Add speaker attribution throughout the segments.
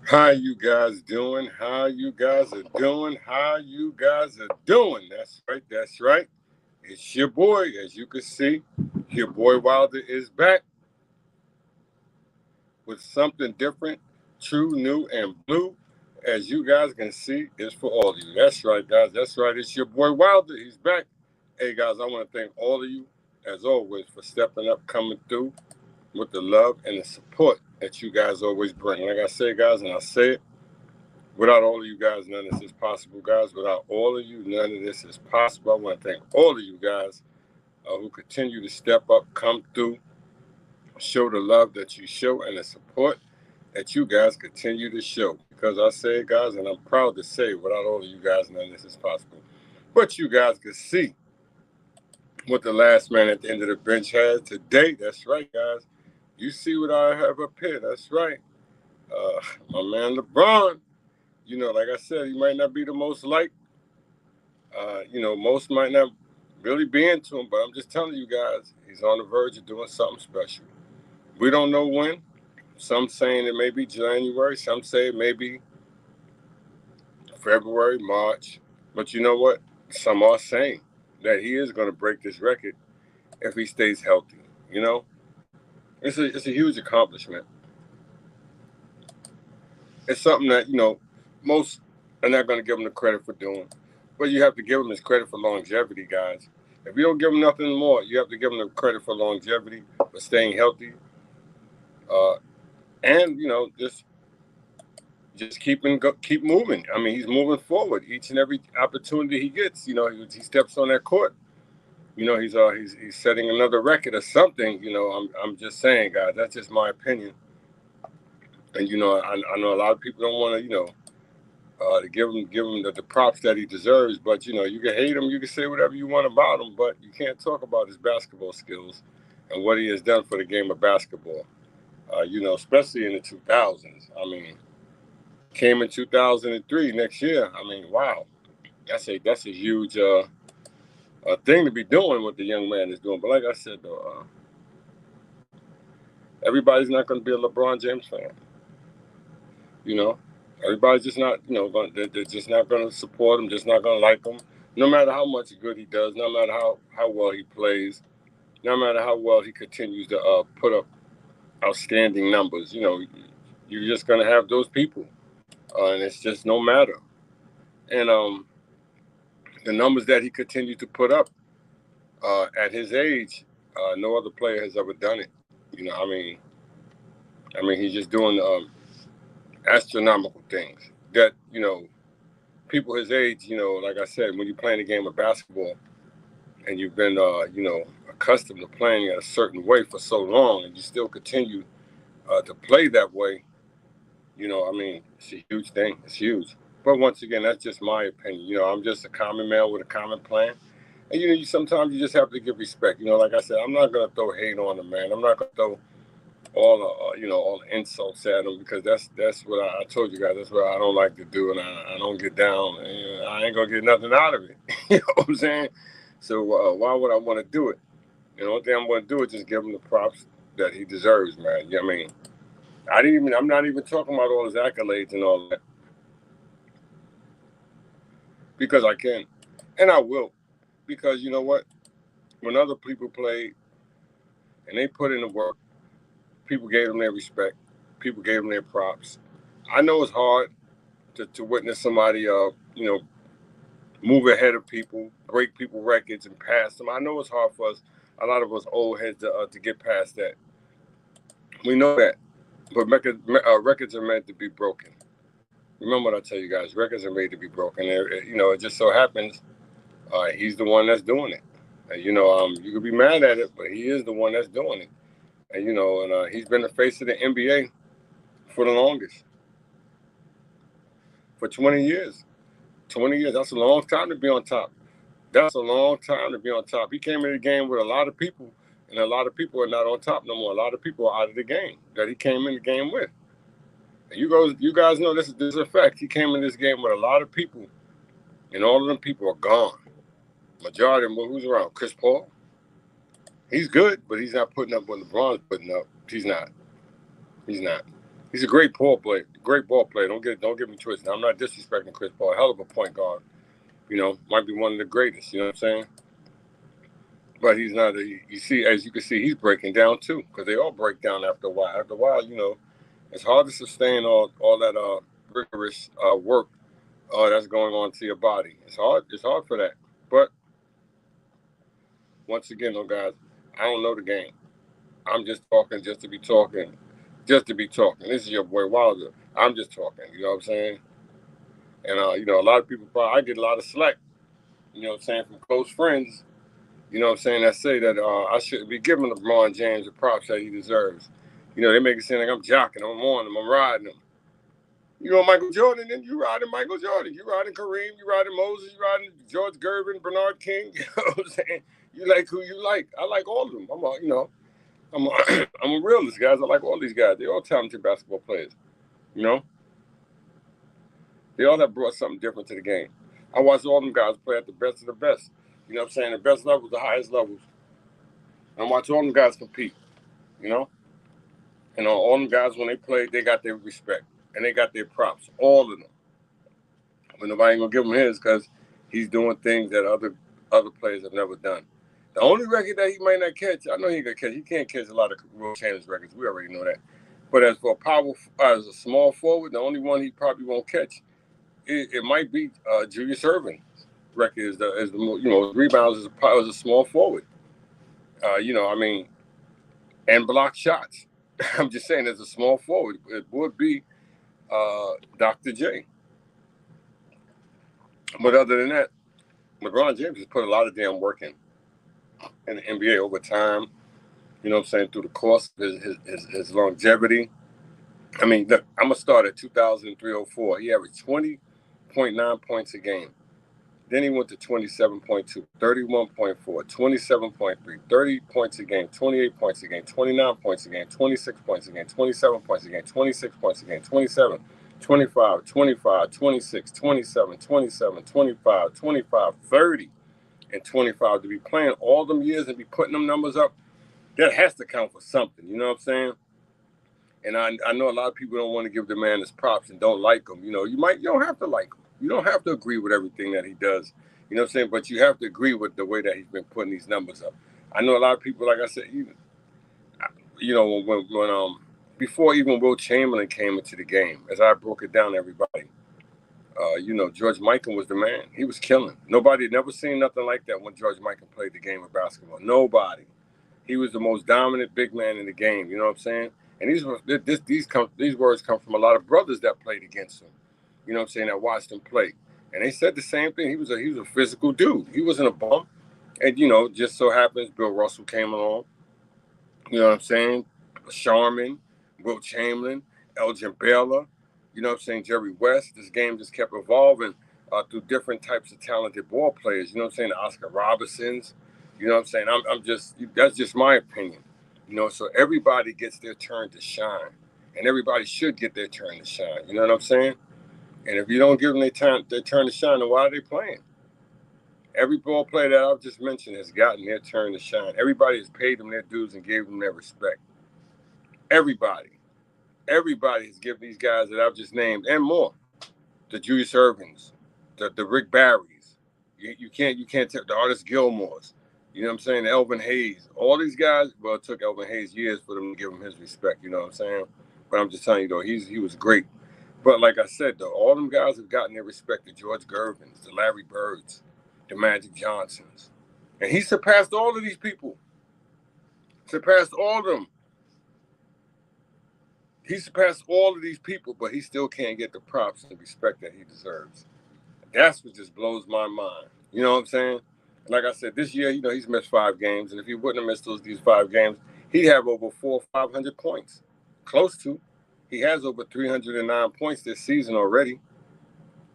Speaker 1: How you guys doing? How you guys are doing? How you guys are doing? That's right. That's right. It's your boy, as you can see. Your boy Wilder is back with something different, true, new, and blue. As you guys can see, it's for all of you. That's right, guys. That's right. It's your boy Wilder. He's back. Hey, guys, I want to thank all of you, as always, for stepping up, coming through with the love and the support that you guys always bring. Like I say, guys, and I say it, without all of you guys, none of this is possible, guys. Without all of you, none of this is possible. I want to thank all of you guys who continue to step up, come through, show the love that you show and the support that you guys continue to show. Because I say it, guys, and I'm proud to say, without all of you guys, none of this is possible. But you guys can see what the last man at the end of the bench has today. That's right, guys. You see what I have up here. That's right. My man LeBron. Like I said, he might not be the most liked. Most might not really be into him, but I'm just telling you guys, he's on the verge of doing something special. We don't know when. Some saying it may be January. Some say it may be February, March. But you know what? Some are saying that he is going to break this record if he stays healthy. It's a huge accomplishment. It's something that, most are not going to give him the credit for doing. But you have to give him his credit for longevity, guys. If you don't give him nothing more, you have to give him the credit for longevity, for staying healthy. And, just keep moving. I mean, he's moving forward each and every opportunity he gets. He steps on that court. He's setting another record or something. I'm just saying, guys, that's just my opinion. And I know a lot of people don't want to give him the props that he deserves. But you can hate him, you can say whatever you want about him, but you can't talk about his basketball skills and what he has done for the game of basketball. Especially in the 2000s. I mean, came in 2003 next year. I mean, wow, that's a huge thing to be doing what the young man is doing. But like I said, though, everybody's not going to be a LeBron James fan. Everybody's just not, they're just not going to support him, just not going to like him, no matter how much good he does, no matter how well he plays, no matter how well he continues to put up outstanding numbers. You're just going to have those people, and it's just no matter. And the numbers that he continues to put up at his age, no other player has ever done it. He's just doing astronomical things that people his age. Like I said, when you're playing a game of basketball and you've been accustomed to playing a certain way for so long, and you still continue to play that way, it's a huge thing. It's huge. But once again, that's just my opinion. I'm just a common man with a common plan. And sometimes you just have to give respect. Like I said, I'm not gonna throw hate on the man. I'm not gonna throw all the insults at him, because that's what I told you guys. That's what I don't like to do, and I don't get down. And, I ain't gonna get nothing out of it. You know what I'm saying? So why would I want to do it? The only thing I'm gonna do is just give him the props that he deserves, man. I'm not even talking about all his accolades and all that, because I can, and I will, because you know what? When other people played and they put in the work, people gave them their respect. People gave them their props. I know it's hard to witness somebody, move ahead of people, break people records, and pass them. I know it's hard for us, a lot of us old heads, to get past that. We know that, but records are meant to be broken. Remember what I tell you guys: records are made to be broken. It just so happens he's the one that's doing it. You could be mad at it, but he is the one that's doing it. And he's been the face of the NBA for the longest, for 20 years. 20 years, that's a long time to be on top. That's a long time to be on top. He came in the game with a lot of people, and a lot of people are not on top no more. A lot of people are out of the game that he came in the game with. And you guys know this is a fact. He came in this game with a lot of people, and all of them people are gone. Majority of them, who's around? Chris Paul. He's good, but he's not putting up what LeBron's putting up. He's not. He's not. He's a great ball player. Great ball player. Don't get me twisted. I'm not disrespecting Chris Paul. Hell of a point guard. You know, might be one of the greatest. You know what I'm saying? But he's not. You see, as you can see, he's breaking down too, because they all break down after a while. After a while, you know, it's hard to sustain all that rigorous work that's going on to your body. It's hard. It's hard for that. But once again, though, guys, I don't know the game. I'm just talking just to be talking. Just to be talking. This is your boy Wilder. I'm just talking. You know what I'm saying? And you know, a lot of people I get a lot of slack. You know what I'm saying, from close friends. You know what I'm saying, that say that I should be giving LeBron James the props that he deserves. You know, they make it seem like I'm jocking, I'm on him, I'm riding him. You know, Michael Jordan, then you riding Michael Jordan. You riding Kareem, you riding Moses, you riding George Gervin, Bernard King. You know what I'm saying? You like who you like. I like all of them. I'm a realist, guys. I like all these guys. They're all talented basketball players. You know? They all have brought something different to the game. I watch all them guys play at the best of the best. You know what I'm saying? The best levels, the highest levels. And I watch all them guys compete, you know? And all them guys, when they play, they got their respect. And they got their props, all of them. But nobody ain't going to give him his because he's doing things that other players have never done. The only record that he might not catch, I know he can catch. He can't catch a lot of world champions records. We already know that. But as for as a small forward, the only one he probably won't catch, it might be Julius Erving's record is the you know, rebounds as a small forward. You know, I mean, and block shots. I'm just saying, as a small forward, it would be Dr. J. But other than that, LeBron James has put a lot of damn work in the NBA over time. You know what I'm saying? Through the course of his longevity. I mean, look, I'm going to start at 2003-04. He averaged 20.9 points a game. Then he went to 27.2, 31.4, 27.3, 30 points a game, 28 points a game, 29 points a game, 26 points a game, 27 points a game, 26 points a game, 27, 25, 25, 26, 27, 27, 25, 25, 30, and 25. To be playing all them years and be putting them numbers up, that has to count for something. You know what I'm saying? And I know a lot of people don't want to give the man his props and don't like him. You know, you don't have to like him. You don't have to agree with everything that he does. You know what I'm saying? But you have to agree with the way that he's been putting these numbers up. I know a lot of people, like I said, you know, when before even Will Chamberlain came into the game, as I broke it down to everybody, you know, George Mikan was the man. He was killing. Nobody had never seen nothing like that when George Mikan played the game of basketball. Nobody. He was the most dominant big man in the game. You know what I'm saying? And these words come from a lot of brothers that played against him. You know what I'm saying? That watched him play. And they said the same thing. He was a physical dude. He wasn't a bum. And, you know, just so happens Bill Russell came along. You know what I'm saying? Sharman, Will Chamberlain, Elgin Baylor. You know what I'm saying? Jerry West. This game just kept evolving through different types of talented ball players. You know what I'm saying? The Oscar Robertsons. You know what I'm saying? That's just my opinion. You know, so everybody gets their turn to shine. And everybody should get their turn to shine. You know what I'm saying? And if you don't give them their turn to shine, then why are they playing? Every ball player that I've just mentioned has gotten their turn to shine. Everybody has paid them their dues and gave them their respect. Everybody has given these guys that I've just named and more. The Julius Ervings, the Rick Barrys. You can't tell the Artis Gilmores. You know what I'm saying? The Elvin Hayes. All these guys. Well, it took Elvin Hayes years for them to give him his respect. You know what I'm saying? But I'm just telling you though, he was great. But like I said, though, all them guys have gotten their respect. The George Gervins, the Larry Birds, the Magic Johnsons. And he surpassed all of these people. Surpassed all of them. He surpassed all of these people, but he still can't get the props and respect that he deserves. That's what just blows my mind. You know what I'm saying? Like I said, this year, you know, he's missed 5 games. And if he wouldn't have missed these 5 games, he'd have over 400 or 500 points. Close to. He has over 309 points this season already.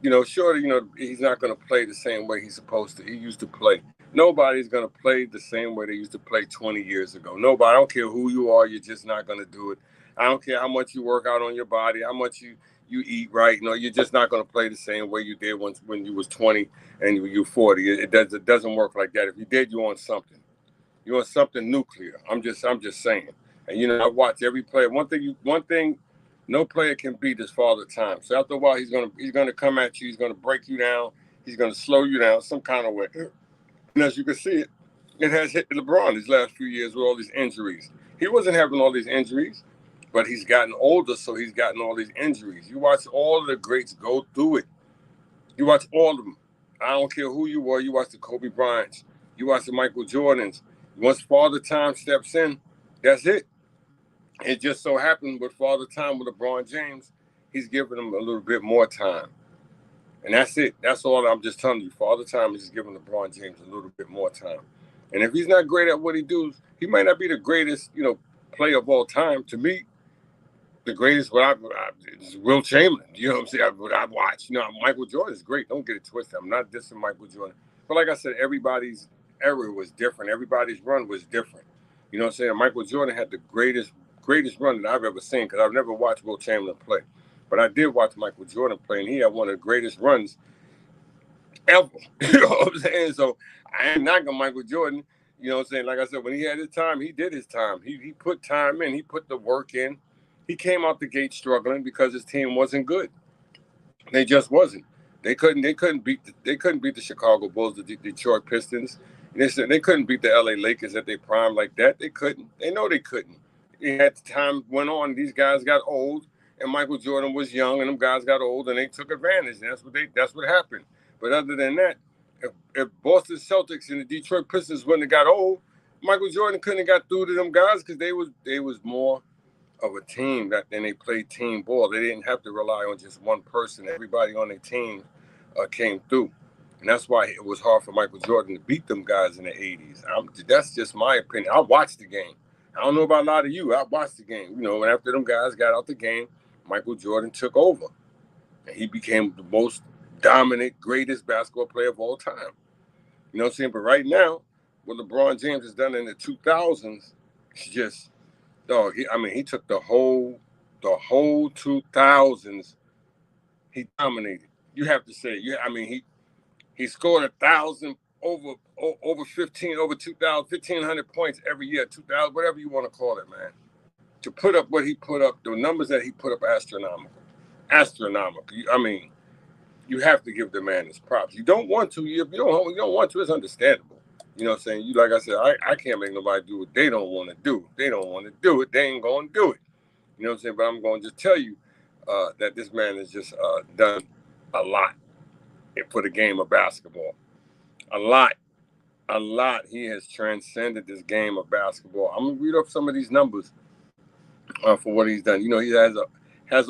Speaker 1: You know, sure, you know, he's not going to play the same way he's supposed to. He used to play. Nobody's going to play the same way they used to play 20 years ago. Nobody. I don't care who you are. You're just not going to do it. I don't care how much you work out on your body, how much you eat right. You know, you're just not going to play the same way you did when you was 20 and you were 40. It doesn't work like that. If you did, you want something. You want something nuclear. I'm just saying. And, you know, I watch every player. One thing No player can beat his father time. So after a while, he's gonna come at you. He's gonna break you down. He's gonna slow you down some kind of way. And as you can see, it has hit LeBron these last few years with all these injuries. He wasn't having all these injuries, but he's gotten older, so he's gotten all these injuries. You watch all of the greats go through it. You watch all of them. I don't care who you were. You watch the Kobe Bryants. You watch the Michael Jordans. Once Father Time steps in, that's it. It just so happened with Father Time with LeBron James, he's giving him a little bit more time. And that's it. That's all I'm just telling you. Father Time is just giving LeBron James a little bit more time. And if he's not great at what he does, he might not be the greatest, player of all time. To me, the greatest is Will Chamberlain. You know what I'm saying? What I watch. Michael Jordan is great. Don't get it twisted. I'm not dissing Michael Jordan. But like I said, everybody's era was different. Everybody's run was different. You know what I'm saying? Michael Jordan had the greatest run that I've ever seen, because I've never watched Will Chamberlain play. But I did watch Michael Jordan play, and he had one of the greatest runs ever. You know what I'm saying? So I ain't knocking Michael Jordan. You know what I'm saying? Like I said, when he had his time, he did his time. He put time in. He put the work in. He came out the gate struggling because his team wasn't good. They just wasn't. They couldn't beat the Chicago Bulls, the Detroit Pistons. They couldn't beat the LA Lakers at their prime like that. They couldn't. They know they couldn't. And as time went on, these guys got old, and Michael Jordan was young, and them guys got old, and they took advantage. And that's what happened. But other than that, if Boston Celtics and the Detroit Pistons wouldn't have got old, Michael Jordan couldn't have got through to them guys, because they was more of a team then they played team ball. They didn't have to rely on just one person. Everybody on their team came through. And that's why it was hard for Michael Jordan to beat them guys in the 80s. That's just my opinion. I watched the game. I don't know about a lot of you. I watched the game. And after them guys got out the game, Michael Jordan took over. And he became the most dominant, greatest basketball player of all time. You know what I'm saying? But right now, what LeBron James has done in the 2000s, it's just, dog, he took the whole 2000s. He dominated. You have to say, he scored 1,000 over 15 over 2,000 1,500 points every year, 2,000, whatever you want to call it, man. To put up what he put up, the numbers that he put up, astronomical. You have to give the man his props. You don't want to. You don't want to. It's understandable. You know what I'm saying? Like I said, I can't make nobody do what they don't want to do. If they don't want to do it, they ain't going to do it. You know what I'm saying? But I'm going to just tell you that this man has just done a lot for the game of basketball. A lot. He has transcended this game of basketball. I'm going to read up some of these numbers for what he's done. He has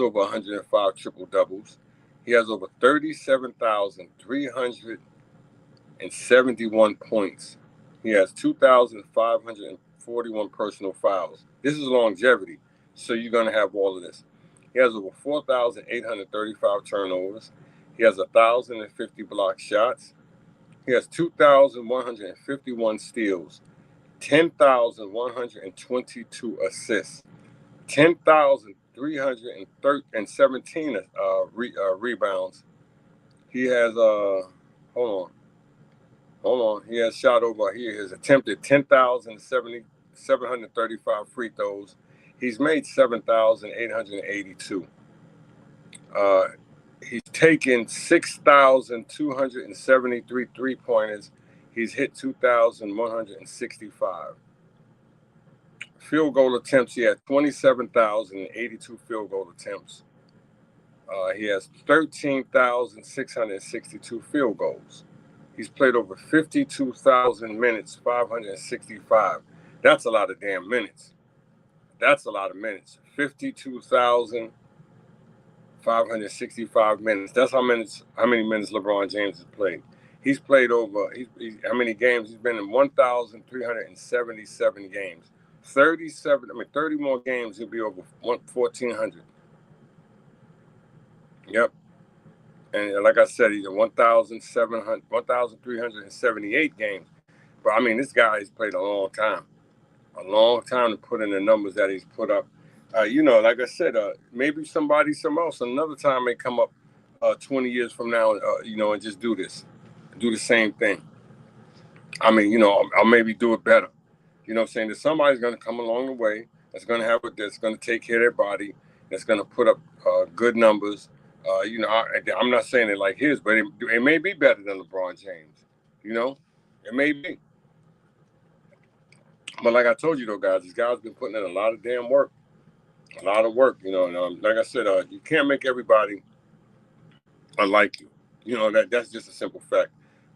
Speaker 1: over 105 triple doubles. He has over 37,371 points. He has 2,541 personal fouls. This is longevity, so you're going to have all of this. He has over 4,835 turnovers. He has 1,050 block shots. He has 2,151 steals, 10,122 assists, 10,317 rebounds. He has hold on. He has shot over. He has attempted 10,735 free throws. He's made 7,882. He's taken 6,273 3-pointers. He's hit 2,165. Field goal attempts, he had 27,082 field goal attempts. He has 13,662 field goals. He's played over 52,000 minutes, 565. That's a lot of damn minutes. That's a lot of minutes. 52,565 minutes. That's how many minutes LeBron James has played. He's played over, how many games? He's been in 1,377 games. 30 more games, he'll be over 1,400. Yep. And like I said, he's in 1,378 games. But this guy has played a long time to put in the numbers that he's put up. Like I said, maybe somebody, else, another time may come up 20 years from now, and just do the same thing. I'll maybe do it better. You know what I'm saying? That somebody's going to come along the way that's going to take care of their body, that's going to put up good numbers. You know, I'm not saying it like his, but it may be better than LeBron James. You know, it may be. But like I told you, though, guys, these guys been putting in a lot of damn work. A lot of work, you know. And like I said, you can't make everybody unlike you. You know, that's just a simple fact.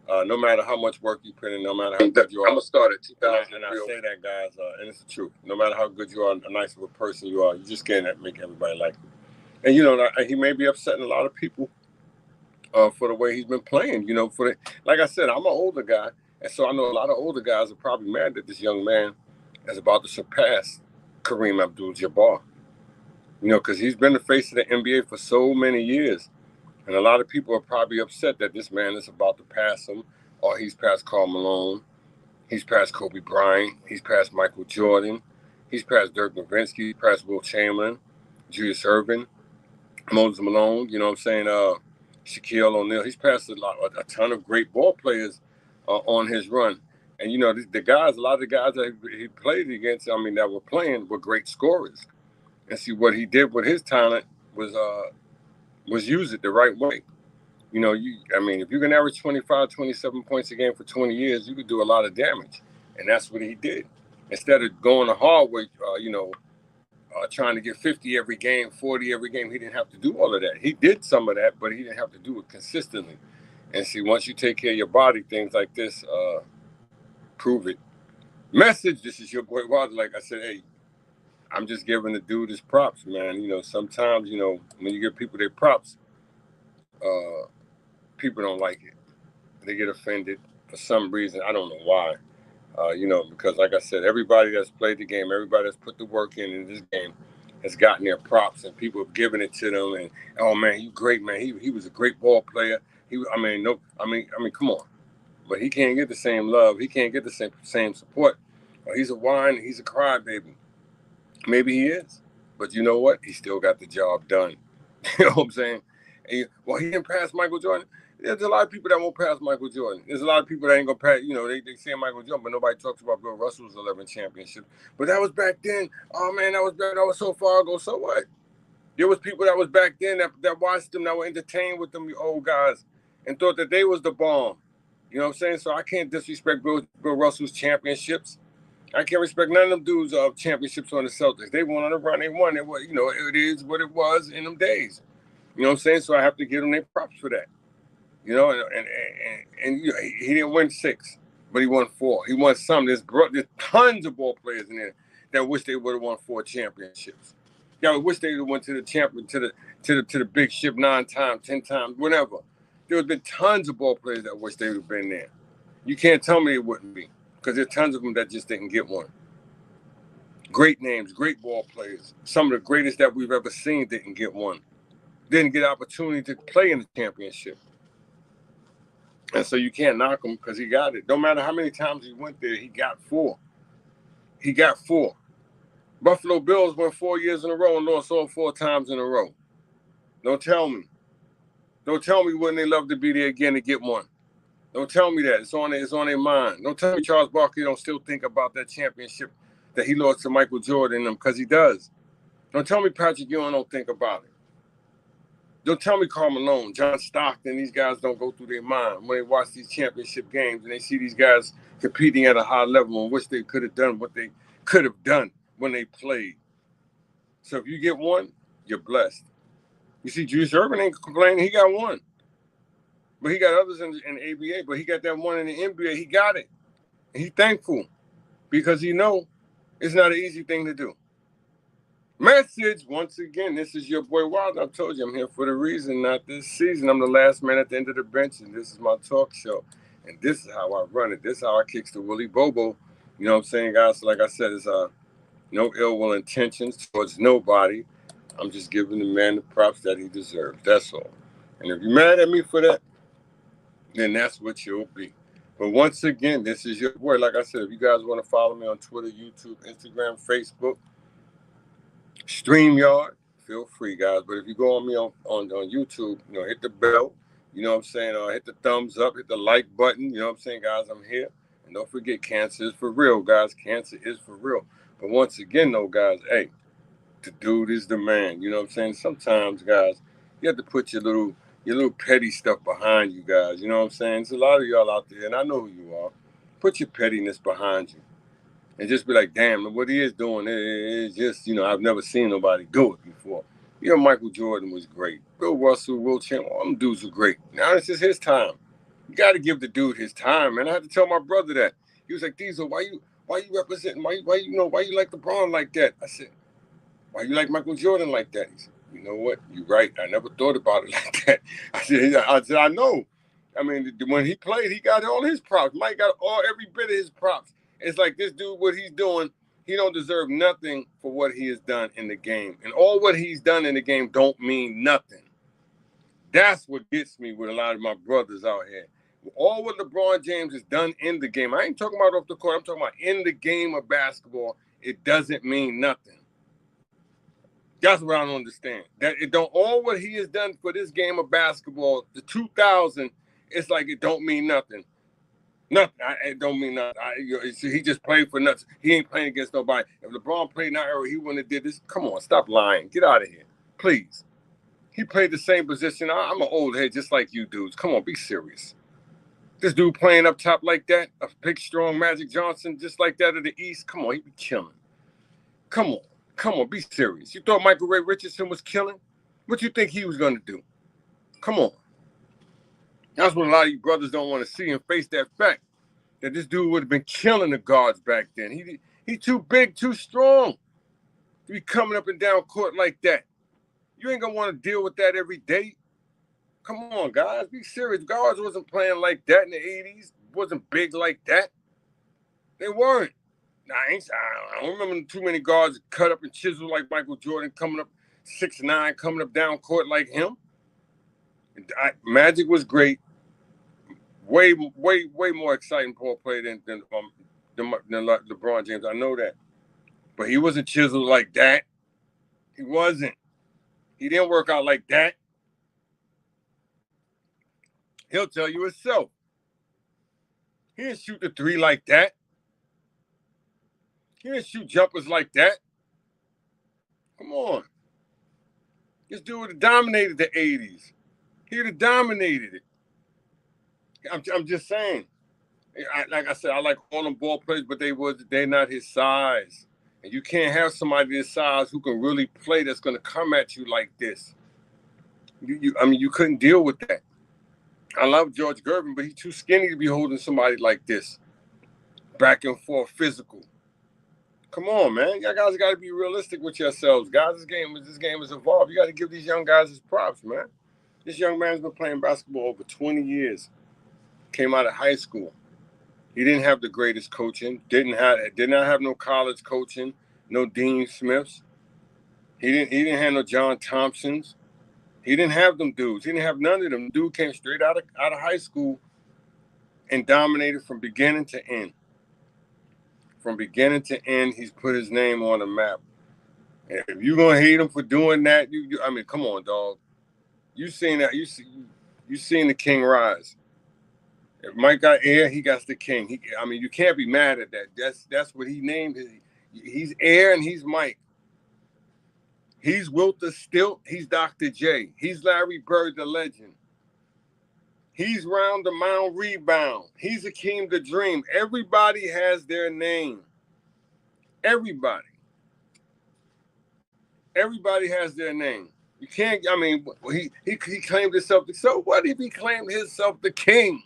Speaker 1: No matter how much work you put in, no matter how good you are. I'm going to start at 2000. And I say that, guys, and it's the truth. No matter how good you are, a nice of a person you are, you just can't make everybody like you. And, you know, he may be upsetting a lot of people for the way he's been playing. You know, like I said, I'm an older guy. And so I know a lot of older guys are probably mad that this young man is about to surpass Kareem Abdul-Jabbar. You know, because he's been the face of the NBA for so many years. And a lot of people are probably upset that this man is about to pass him, or he's past Karl Malone, he's past Kobe Bryant, he's past Michael Jordan, he's past Dirk Nowitzki, he's past Will Chamberlain, Julius Erving, Moses Malone, you know what I'm saying, Shaquille O'Neal. He's passed a ton of great ball players on his run. And, you know, the guys, a lot of the guys that he played against, I mean, that were playing were great scorers. And see, what he did with his talent was use it the right way. You know, I mean, if you can average 25, 27 points a game for 20 years, you could do a lot of damage. And that's what he did. Instead of going the hard way, you know, trying to get 50 every game, 40 every game, he didn't have to do all of that. He did some of that, but he didn't have to do it consistently. And see, once you take care of your body, things like this, prove it. Message, this is your boy Wilder. Like I said, hey, I'm just giving the dude his props, man. You know, sometimes, you know, when you give people their props, people don't like it. They get offended for some reason. I don't know why. You know, because like I said, everybody that's played the game, everybody that's put the work in this game has gotten their props, and people have given it to them. And oh man, you great, man. He was a great ball player. I mean, come on. But he can't get the same love. He can't get the same support. He's a whine. He's a crybaby. Maybe he is, but you know what? He still got the job done. You know what I'm saying? And he didn't pass Michael Jordan. There's a lot of people that won't pass Michael Jordan. There's a lot of people that ain't gonna pass. You know, they say Michael Jordan, but nobody talks about Bill Russell's 11 championship. But that was back then. Oh man, that was so far ago. So what? There was people that was back then that watched them, that were entertained with them, the old guys, and thought that they was the bomb. You know what I'm saying? So I can't disrespect Bill Russell's championships. I can't respect none of them dudes championships on the Celtics. They won on a run. They won. It was, you know, it is what it was in them days. You know what I'm saying? So I have to give them their props for that. You know, and you know, he didn't win 6, but he won 4. He won some. There's tons of ball players in there that wish they would have won 4 championships. Yeah, I wish they would have went to the champion, to the big ship 9 times, 10 times, whatever. There have been tons of ball players that wish they would have been there. You can't tell me it wouldn't be, because there's tons of them that just didn't get one. Great names, great ball players. Some of the greatest that we've ever seen didn't get one. Didn't get opportunity to play in the championship. And so you can't knock him because he got it. No matter how many times he went there, he got 4. He got 4. Buffalo Bills went 4 years in a row and lost all 4 times in a row. Don't tell me. Don't tell me wouldn't they love to be there again to get one. Don't tell me that. It's on their mind. Don't tell me Charles Barkley don't still think about that championship that he lost to Michael Jordan, because he does. Don't tell me Patrick Ewing don't think about it. Don't tell me Karl Malone, John Stockton, these guys don't go through their mind when they watch these championship games and they see these guys competing at a high level and wish they could have done what they could have done when they played. So if you get one, you're blessed. You see, Julius Erving ain't complaining. He got one. But he got others in ABA, but he got that one in the NBA. He got it. And he's thankful because he know it's not an easy thing to do. Message, once again, this is your boy Wilder. I told you I'm here for the reason, not this season. I'm the last man at the end of the bench, and this is my talk show. And this is how I run it. This is how I kicks the Willie Bobo. You know what I'm saying, guys? So like I said, it's no ill will intentions towards nobody. I'm just giving the man the props that he deserves. That's all. And if you're mad at me for that, then that's what you'll be. But once again, this is your boy. Like I said, if you guys want to follow me on Twitter, YouTube, Instagram, Facebook, StreakYard, feel free, guys. But if you go on me on YouTube, you know, hit the bell. You know what I'm saying? Hit the thumbs up, hit the like button. You know what I'm saying, guys? I'm here. And don't forget, cancer is for real, guys. Cancer is for real. But once again, though, guys, hey, the dude is the man. You know what I'm saying? Sometimes, guys, you have to put your little petty stuff behind you, guys. You know what I'm saying? There's a lot of y'all out there, and I know who you are. Put your pettiness behind you. And just be like, damn, what he is doing is just, I've never seen nobody do it before. Michael Jordan was great. Bill Russell, Will Chamberlain, all them dudes were great. Now it's just his time. You got to give the dude his time, man. I had to tell my brother that. He was like, Diesel, why you representing? Why you like LeBron like that? I said, why you like Michael Jordan like that? He said, you know what? You're right. I never thought about it like that. I said, I know. I mean, when he played, he got all his props. Mike got every bit of his props. It's like this dude, what he's doing, he don't deserve nothing for what he has done in the game. And all what he's done in the game don't mean nothing. That's what gets me with a lot of my brothers out here. All what LeBron James has done in the game, I ain't talking about off the court, I'm talking about in the game of basketball, it doesn't mean nothing. That's what I don't understand. That it don't all what he has done for this game of basketball, the 2000, it's like it don't mean nothing. Nothing. It don't mean nothing. He just played for nothing. He ain't playing against nobody. If LeBron played in that era, he wouldn't have did this. Come on, stop lying. Get out of here, please. He played the same position. I'm an old head just like you dudes. Come on, be serious. This dude playing up top like that, a big, strong Magic Johnson, just like that of the East. Come on, he be killing. Come on, be serious. You thought Michael Ray Richardson was killing? What you think he was going to do? Come on. That's what a lot of you brothers don't want to see and face that fact that this dude would have been killing the guards back then. He too big, too strong to be coming up and down court like that. You ain't going to want to deal with that every day. Come on, guys. Be serious. Guards wasn't playing like that in the 80s. Wasn't big like that. They weren't. I don't remember too many guards cut up and chiseled like Michael Jordan coming up 6'9", coming up down court like him. Magic was great. Way more exciting ball player than LeBron James. I know that. But he wasn't chiseled like that. He wasn't. He didn't work out like that. He'll tell you himself. He didn't shoot the three like that. He didn't shoot jumpers like that. Come on. This dude would have dominated the 80s. He would have dominated it. I'm just saying. Like I said, I like all them ball players, but they're not his size. And you can't have somebody this size who can really play that's going to come at you like this. You couldn't deal with that. I love George Gervin, but he's too skinny to be holding somebody like this. Back and forth, physical. Come on, man. Y'all guys got to be realistic with yourselves. Guys, this game is evolved. You got to give these young guys his props, man. This young man's been playing basketball over 20 years. Came out of high school. He didn't have the greatest coaching. Did not have no college coaching. No Dean Smiths. He didn't have no John Thompsons. He didn't have them dudes. He didn't have none of them. Dude came straight out of high school and dominated from beginning to end. From beginning to end, he's put his name on the map. And if you're gonna hate him for doing that, come on, dog. You seen that? You seen the king rise. If Mike got air, he got the king. You can't be mad at that. That's what he named it. He's air and he's Mike. He's Wilt the Stilt. He's Dr. J. He's Larry Bird, the legend. He's Round the Mound Rebound. He's Akeem the Dream. Everybody has their name. Everybody has their name. You can't, he claimed himself. So what if he claimed himself the king?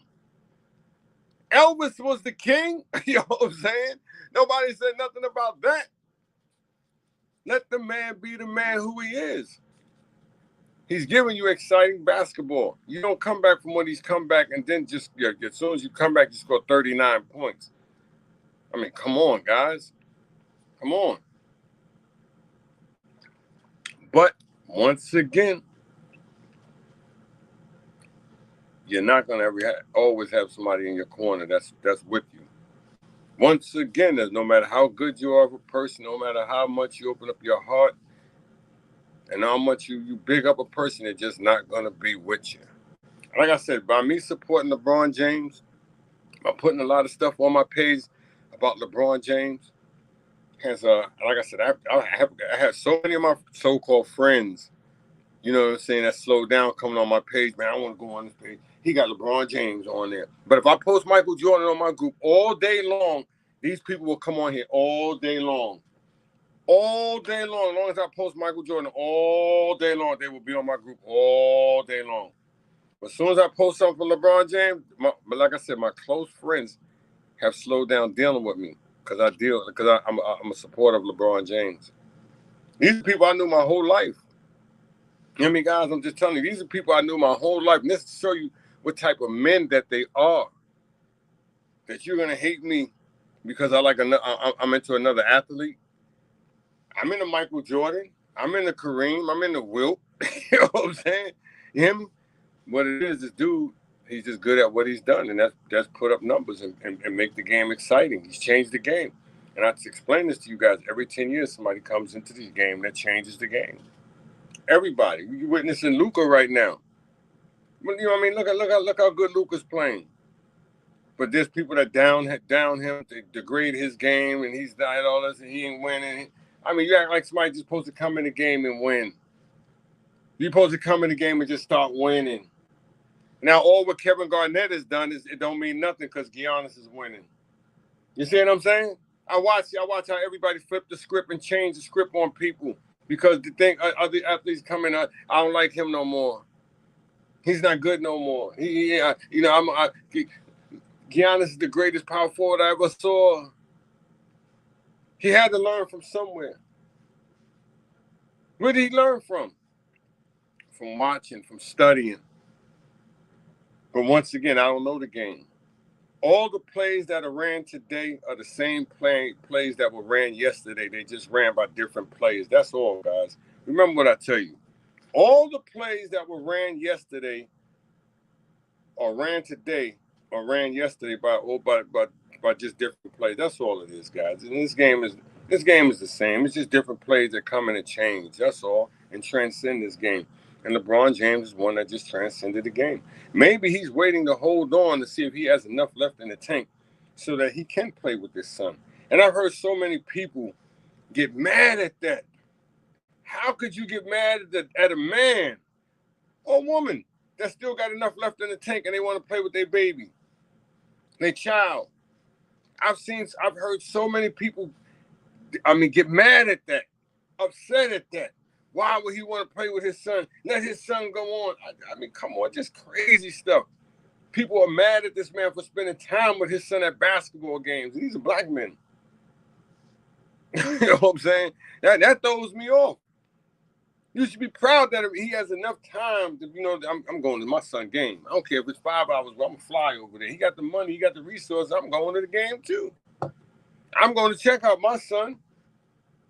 Speaker 1: Elvis was the king. You know what I'm saying? Nobody said nothing about that. Let the man be the man who he is. He's giving you exciting basketball. You don't come back from what he's come back and then just, as soon as you come back, you score 39 points. Come on, guys. Come on. But once again, you're not going to always have somebody in your corner that's with you. Once again, no matter how good you are of a person, no matter how much you open up your heart, and how much you big up a person, they're just not going to be with you. Like I said, by me supporting LeBron James, by putting a lot of stuff on my page about LeBron James, And so, like I said, I have so many of my so-called friends, you know what I'm saying, that slowed down coming on my page. Man, I want to go on this page. He got LeBron James on there. But if I post Michael Jordan on my group all day long, these people will come on here all day long. All day long. As long as I post Michael Jordan all day long, they will be on my group all day long. But as soon as I post something for LeBron James, but like I said, my close friends have slowed down dealing with me because I'm a supporter of LeBron James. These are people I knew my whole life. You know what I mean, guys? I'm just telling you, these are people I knew my whole life. And this to show you what type of men that they are. That you're gonna hate me because I'm into another athlete. I'm into Michael Jordan. I'm into Kareem. I'm into Wilt. You know what I'm saying? You hear me? What it is, this dude, he's just good at what he's done, and that's put up numbers and make the game exciting. He's changed the game. And I explain this to you guys. Every 10 years, somebody comes into the game that changes the game. Everybody. You're witnessing Luka right now. You know what I mean? Look how good Luka's playing. But there's people that down him, to degrade his game, and he's died all this, and he ain't winning. I mean, you act like somebody just supposed to come in the game and win. You're supposed to come in the game and just start winning. Now, all what Kevin Garnett has done is it don't mean nothing because Giannis is winning. You see what I'm saying? I watch how everybody flip the script and change the script on people because they think other athletes coming out. I don't like him no more. He's not good no more. Giannis is the greatest power forward I ever saw. He had to learn from somewhere. Where did he learn from? From watching, from studying. But once again, I don't know the game. All the plays that are ran today are the same plays that were ran yesterday. They just ran by different players. That's all, guys. Remember what I tell you. All the plays that were ran yesterday or ran today or ran yesterday by just different plays. That's all it is, guys. And this game is the same. It's just different plays that come in and change. That's all. And transcend this game. And LeBron James is one that just transcended the game. Maybe he's waiting to hold on to see if he has enough left in the tank so that he can play with his son. And I've heard so many people get mad at that. How could you get mad at a man or woman that still got enough left in the tank and they want to play with their baby, their child? I've heard so many people, get mad at that, upset at that. Why would he want to play with his son? Let his son go on. Come on, just crazy stuff. People are mad at this man for spending time with his son at basketball games. These are black men. You know what I'm saying? That throws me off. You should be proud that he has enough time to, I'm going to my son's game. I don't care if it's 5 hours, but I'm going to fly over there. He got the money, he got the resources. I'm going to the game too. I'm going to check out my son,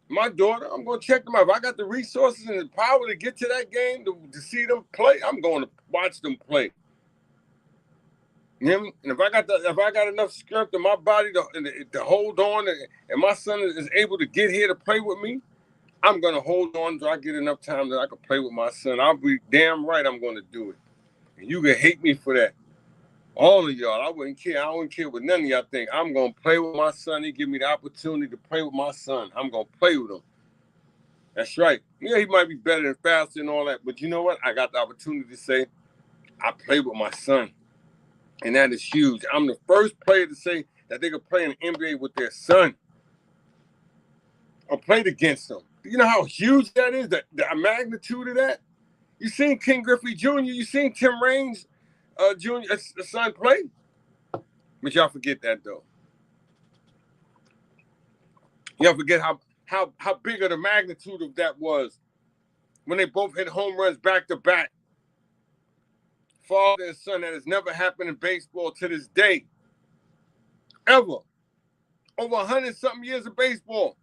Speaker 1: my daughter. I'm going to check them out. If I got the resources and the power to get to that game, to see them play, I'm going to watch them play. You know what I mean? And if I got enough strength in my body to hold on, and my son is able to get here to play with me, I'm going to hold on until I get enough time that I can play with my son. I'll be damn right I'm going to do it. And you can hate me for that. All of y'all, I wouldn't care. I wouldn't care what none of y'all think. I'm going to play with my son. He give me the opportunity to play with my son. I'm going to play with him. That's right. Yeah, he might be better and faster and all that. But you know what? I got the opportunity to say, I play with my son. And that is huge. I'm the first player to say that they could play in the NBA with their son. Or played against them. You know how huge that is? The magnitude of that? You seen King Griffey Jr., you seen Tim Raines Jr., son play? But y'all forget that though. Y'all forget how big of the magnitude of that was when they both hit home runs back to back. Father and son, that has never happened in baseball to this day. Ever. Over 100-something years of baseball.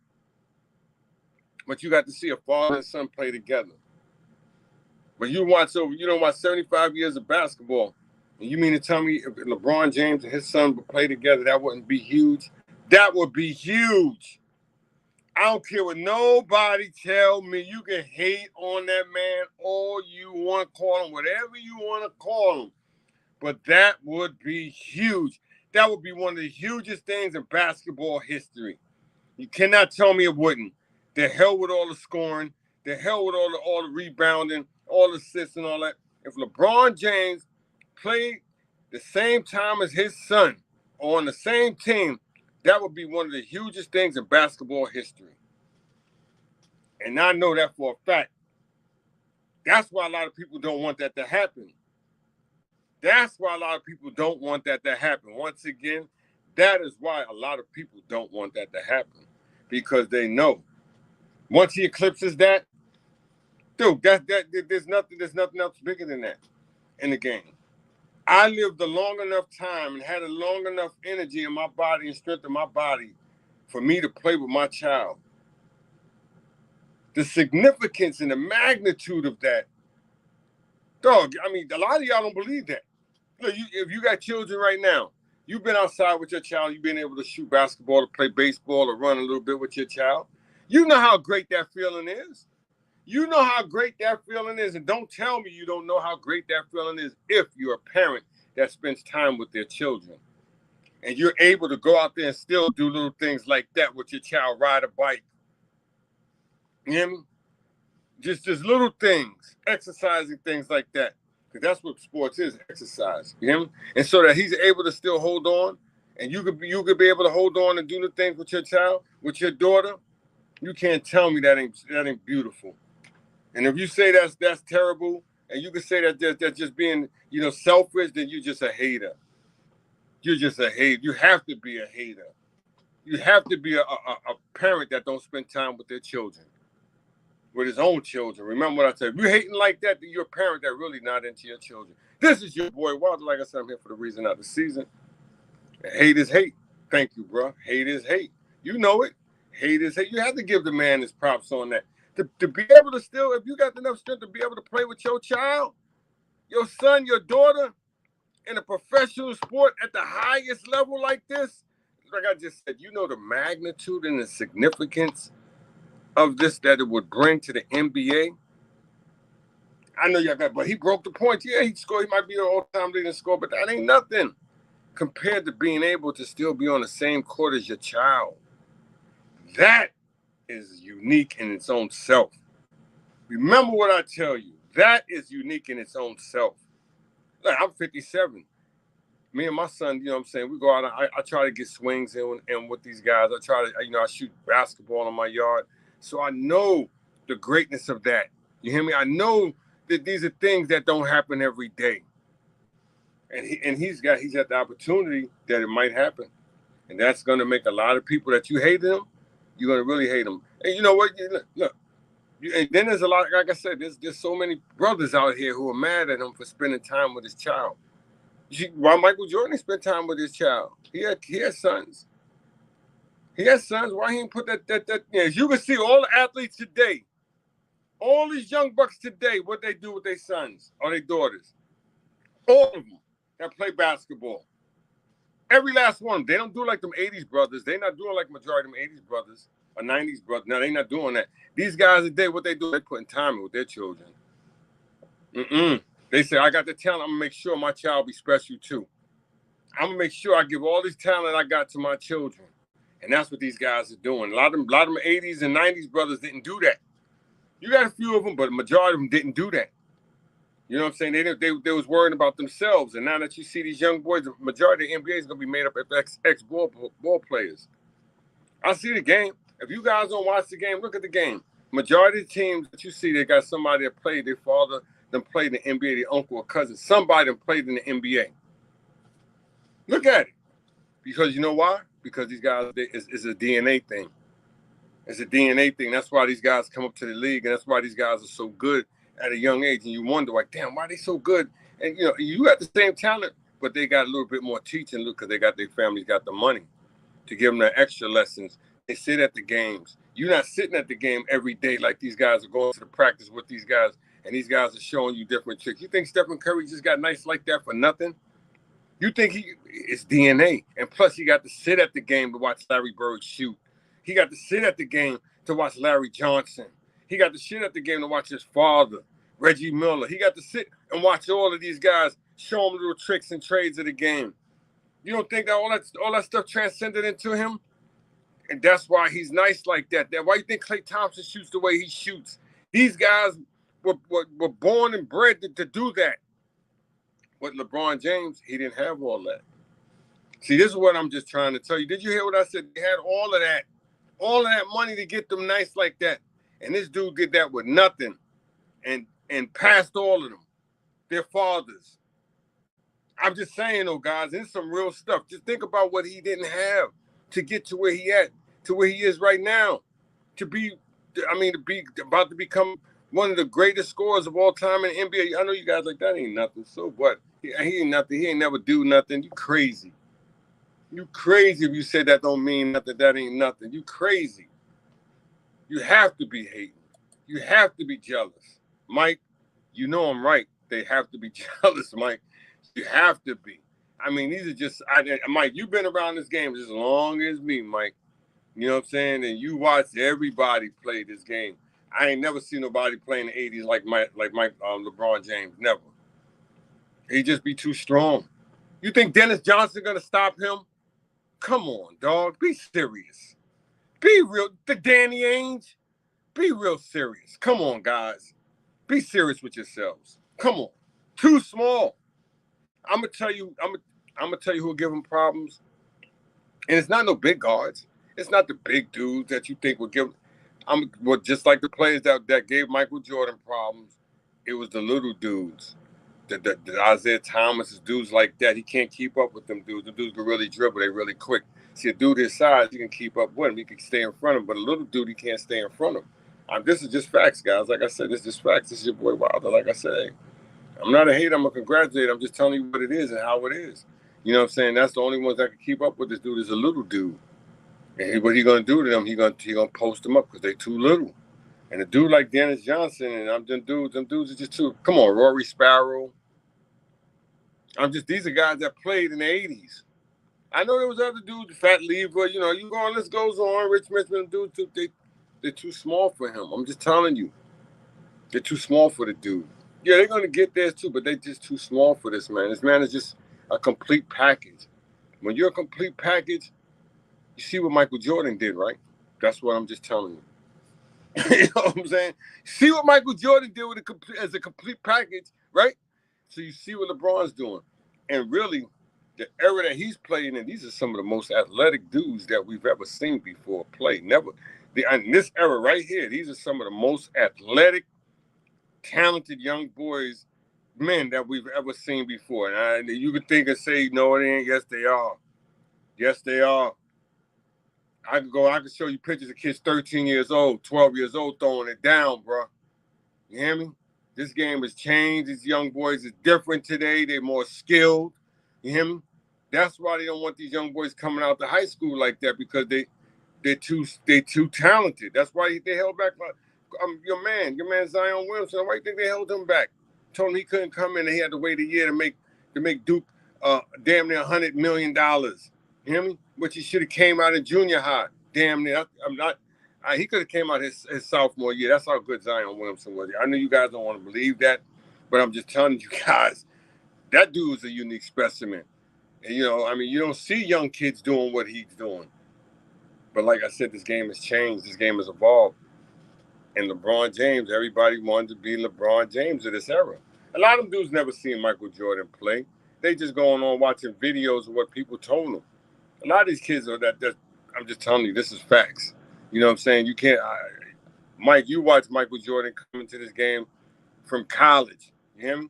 Speaker 1: But you got to see a father and son play together. But you don't watch 75 years of basketball. And you mean to tell me if LeBron James and his son would play together, that wouldn't be huge? That would be huge. I don't care what nobody tell me. You can hate on that man all you want to call him, whatever you want to call him. But that would be huge. That would be one of the hugest things in basketball history. You cannot tell me it wouldn't. The hell with all the scoring, the hell with all the rebounding, all the assists and all that. If LeBron James played the same time as his son or on the same team, that would be one of the hugest things in basketball history. And I know that for a fact. That's why a lot of people don't want that to happen. That's why a lot of people don't want that to happen. Once again, that is why a lot of people don't want that to happen. Because they know once he eclipses that, dude, there's nothing else bigger than that in the game. I lived a long enough time and had a long enough energy in my body and strength in my body for me to play with my child. The significance and the magnitude of that, dog, I mean, a lot of y'all don't believe that. Look, if you got children right now, you've been outside with your child, you've been able to shoot basketball, to play baseball, or run a little bit with your child. You know how great that feeling is. You know how great that feeling is. And don't tell me you don't know how great that feeling is if you're a parent that spends time with their children. And you're able to go out there and still do little things like that with your child, ride a bike. You hear me? Just little things, exercising things like that. Because that's what sports is, exercise. You hear me? And so that he's able to still hold on, and you could be able to hold on and do the things with your child, with your daughter. You can't tell me that ain't beautiful. And if you say that's terrible, and you can say that's just being, selfish, then you're just a hater. You're just a hater. You have to be a hater. You have to be a parent that don't spend time with their children, with his own children. Remember what I said. If you're hating like that, then you're a parent that really not into your children. This is your boy Walter. Like I said, I'm here for the reason of the season. And hate is hate. Thank you, bro. Hate is hate. You know it. Hate is hate. You have to give the man his props on that. To be able to still, if you got enough strength to be able to play with your child, your son, your daughter, in a professional sport at the highest level like this, like I just said, you know the magnitude and the significance of this that it would bring to the NBA. I know y'all got, but he broke the point. Yeah, he scored. He might be an all-time leading scorer, but that ain't nothing compared to being able to still be on the same court as your child. That is unique in its own self. Remember what I tell you. That is unique in its own self. Like, I'm 57. Me and my son, you know what I'm saying, we go out, I try to get swings in with these guys. I try to, I shoot basketball in my yard. So I know the greatness of that. You hear me? I know that these are things that don't happen every day. And he's got the opportunity that it might happen. And that's going to make a lot of people that you hate him, you're going to really hate him. And you know what? Look. And then there's a lot, like I said, there's so many brothers out here who are mad at him for spending time with his child. Why Michael Jordan spent time with his child? He had sons. He has sons. Why he didn't put that? As you can see, all the athletes today, all these young bucks today, what they do with their sons or their daughters, all of them that play basketball. Every last one. They don't do like them 80s brothers. They're not doing like majority of them 80s brothers or 90s brothers. No, they're not doing that. These guys today, what they do, they're putting time in with their children. They say, I got the talent. I'm going to make sure my child be special too. I'm going to make sure I give all this talent I got to my children. And that's what these guys are doing. A lot of them 80s and 90s brothers didn't do that. You got a few of them, but the majority of them didn't do that. You know what I'm saying? They was worrying about themselves. And now that you see these young boys, the majority of the NBA is going to be made up of ex-ball players. I see the game. If you guys don't watch the game, look at the game. Majority of the teams that you see, they got somebody that played, their father them played in the NBA, their uncle or cousin. Somebody that played in the NBA. Look at it. Because you know why? Because these guys, it's a DNA thing. It's a DNA thing. That's why these guys come up to the league, and that's why these guys are so good at a young age. And you wonder, like, damn, why are they so good? And, you got the same talent, but they got a little bit more teaching because they got their families, got the money to give them the extra lessons. They sit at the games. You're not sitting at the game every day like these guys are going to the practice with these guys, and these guys are showing you different tricks. You think Stephen Curry just got nice like that for nothing? You think it's DNA. And plus, he got to sit at the game to watch Larry Bird shoot. He got to sit at the game to watch Larry Johnson. He got to sit at the game to watch his father, Reggie Miller. He got to sit and watch all of these guys show him little tricks and trades of the game. You don't think that all that stuff transcended into him? And that's why he's nice like that. Why you think Klay Thompson shoots the way he shoots? These guys were born and bred to do that. With LeBron James, he didn't have all that. See, this is what I'm just trying to tell you. Did you hear what I said? They had all of that money to get them nice like that. And this dude did that with nothing and passed all of them, their fathers. I'm just saying, though, guys, it's some real stuff. Just think about what he didn't have to get to where he is right now. To be about to become one of the greatest scorers of all time in the NBA. I know you guys like, that ain't nothing. So what? He ain't nothing. He ain't never do nothing. You crazy. You crazy if you say that don't mean nothing. That ain't nothing. You crazy. You have to be hating. You have to be jealous. Mike, you know I'm right. They have to be jealous, Mike. You have to be. I mean, these are just, Mike, you've been around this game as long as me, Mike. You know what I'm saying? And you watched everybody play this game. I ain't never seen nobody play in the 80s like LeBron James. Never. He just be too strong. You think Dennis Johnson gonna stop him? Come on, dog. Be serious. Be real. The Danny Ainge. Be real serious. Come on, guys. Be serious with yourselves. Come on. Too small. I'm gonna tell you who will give him problems. And it's not no big guards. It's not the big dudes that you think will give. Just like the players that gave Michael Jordan problems. It was the little dudes, the Isaiah Thomas, dudes like that. He can't keep up with them dudes. The dudes can really dribble. They really quick. See, a dude his size, he can keep up with him. He can stay in front of him. But a little dude, he can't stay in front of him. This is just facts, guys. Like I said, this is just facts. This is your boy Wilder. Like I said, I'm not a hater. I'm a congratulator. I'm just telling you what it is and how it is. You know what I'm saying? That's the only ones that can keep up with this dude is a little dude. And what he gonna do to them? He gonna post them up because they too little. And a dude like Dennis Johnson and them dudes are just too. Come on, Rory Sparrow. These are guys that played in the 80s. I know there was other dudes, Fat Lever, you go on, list goes on, Rich Richmond dudes, they're too small for him. I'm just telling you. They're too small for the dude. Yeah, they're gonna get theirs too, but they're just too small for this man. This man is just a complete package. When you're a complete package, you see what Michael Jordan did, right? That's what I'm just telling you. You know what I'm saying? See what Michael Jordan did as a complete package, right? So you see what LeBron's doing. And really, the era that he's playing in, these are some of the most athletic dudes that we've ever seen before play. In this era right here, these are some of the most athletic, talented young boys, men that we've ever seen before. And you could think and say, no, it ain't. Yes, they are. Yes, they are. I could show you pictures of kids 13 years old, 12 years old throwing it down, bro. You hear me? This game has changed. These young boys are different today. They're more skilled. You hear me? That's why they don't want these young boys coming out to high school like that, because they're too talented. That's why they held back. Your man Zion Williamson. Why do you think they held him back? Told him he couldn't come in and he had to wait a year to make Duke damn near $100 million. You hear me? Which he should have came out in junior high. Damn near. He could have came out his sophomore year. That's how good Zion Williamson was. I know you guys don't want to believe that, but I'm just telling you guys, that dude's a unique specimen. And you don't see young kids doing what he's doing. But like I said, this game has changed. This game has evolved. And LeBron James, everybody wanted to be LeBron James of this era. A lot of them dudes never seen Michael Jordan play. They just going on watching videos of what people told them. A lot of these kids are that I'm just telling you, this is facts. You know what I'm saying? You can't, Mike, you watch Michael Jordan come into this game from college. You hear me?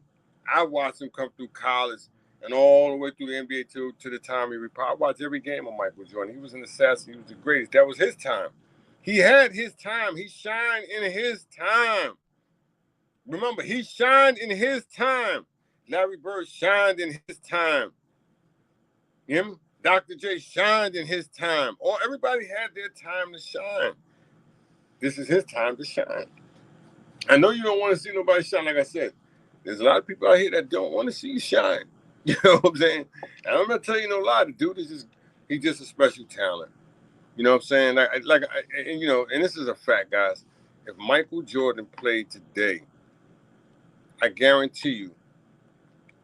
Speaker 1: I watched him come through college and all the way through the NBA to the time he retired. I watched every game of Michael Jordan. He was an assassin. He was the greatest. That was his time. He had his time. He shined in his time. Remember, he shined in his time. Larry Bird shined in his time. You hear me? Dr. J shined in his time. Everybody had their time to shine. This is his time to shine. I know you don't want to see nobody shine, like I said. There's a lot of people out here that don't want to see you shine. You know what I'm saying? And I'm not telling you no lie. The dude he's just a special talent. You know what I'm saying? And this is a fact, guys. If Michael Jordan played today, I guarantee you,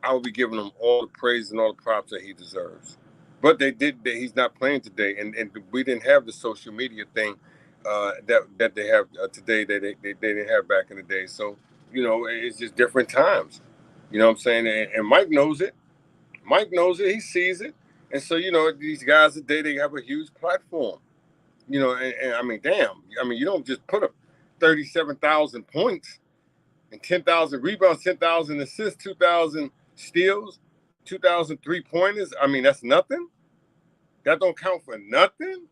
Speaker 1: I would be giving him all the praise and all the props that he deserves. But he's not playing today, and we didn't have the social media thing that they have today that they didn't have back in the day. So, you know, it's just different times. You know what I'm saying? And Mike knows it. Mike knows it. He sees it. And so, you know, these guys today, they have a huge platform. You know, and I mean, damn. I mean, you don't just put up 37,000 points and 10,000 rebounds, 10,000 assists, 2,000 steals, 2,000 3-pointers. I mean, that's nothing. That don't count for nothing?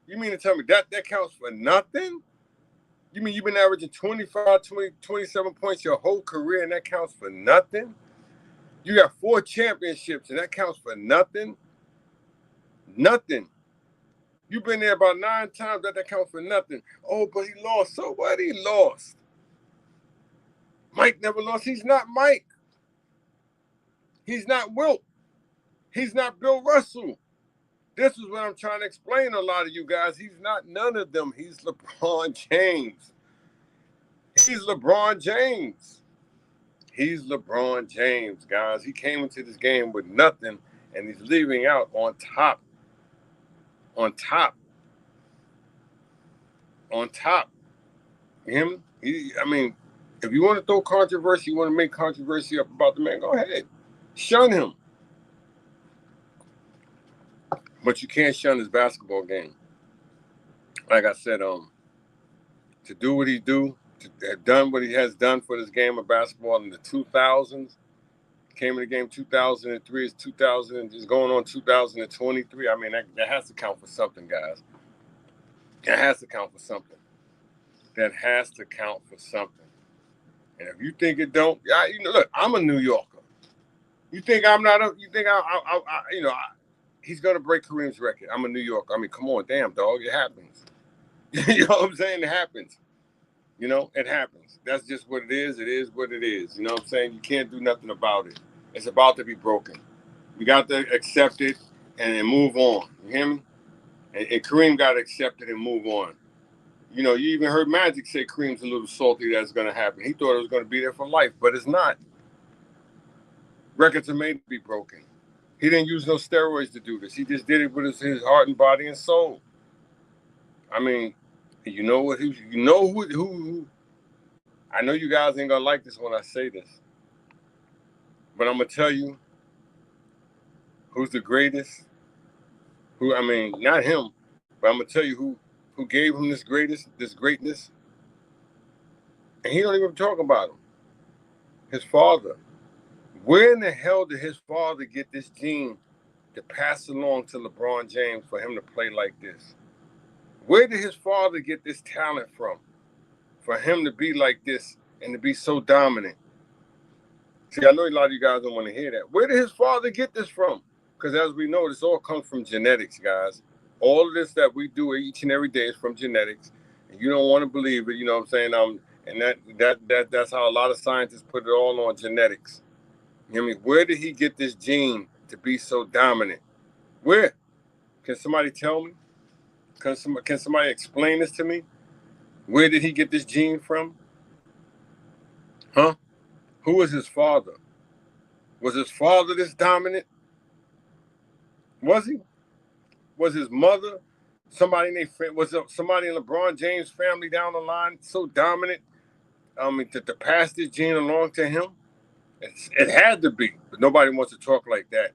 Speaker 1: You mean to tell me that counts for nothing? You mean you've been averaging 25, 20, 27 points your whole career and that counts for nothing? You got 4 championships and that counts for nothing? Nothing. You've been there about 9 times, that counts for nothing. Oh, but he lost. So what? He lost. Mike never lost. He's not Mike. He's not Wilt. He's not Bill Russell. This is what I'm trying to explain to a lot of you guys. He's not none of them. He's LeBron James. He's LeBron James. He's LeBron James, guys. He came into this game with nothing, and he's leaving out on top. On top. On top. Him? I mean, if you want to throw controversy, you want to make controversy up about the man, go ahead. Shun him. But you can't shun his basketball game. Like I said, to do what he do, to have done what he has done for this game of basketball in the 2000s, came in the game 2003, it's 2000, is going on 2023. I mean, that has to count for something, guys. It has to count for something. That has to count for something. And if you think it don't, you know, look, I'm a New Yorker. You think I'm not you think you know, he's going to break Kareem's record. I'm a New Yorker. I mean, come on, damn, dog. It happens. You know what I'm saying? It happens. You know, it happens. That's just what it is. It is what it is. You know what I'm saying? You can't do nothing about it. It's about to be broken. We got to accept it and then move on. You hear me? And Kareem got to accept it and move on. You know, you even heard Magic say Kareem's a little salty that's going to happen. He thought it was going to be there for life, but it's not. Records are made to be broken. He didn't use no steroids to do this. He just did it with his heart and body and soul. I mean, you know what? Who? I know you guys ain't gonna like this when I say this, but I'm gonna tell you who's the greatest. Who? I mean, not him, but I'm gonna tell you who gave him this greatness, and he don't even talk about him. His father. Where in the hell did his father get this gene to pass along to LeBron James for him to play like this? Where did his father get this talent from for him to be like this and to be so dominant? See, I know a lot of you guys don't want to hear that. Where did his father get this from? Because as we know, this all comes from genetics, guys. All of this that we do each and every day is from genetics. And you don't want to believe it, you know what I'm saying? And that's how a lot of scientists put it all on genetics. You know what I mean? Where did he get this gene to be so dominant? Where? Can somebody tell me? Can somebody explain this to me? Where did he get this gene from? Huh? Who was his father? Was his father this dominant? Was he? Was his mother somebody was somebody in LeBron James' family down the line so dominant? I mean, to pass this gene along to him? It had to be, but nobody wants to talk like that.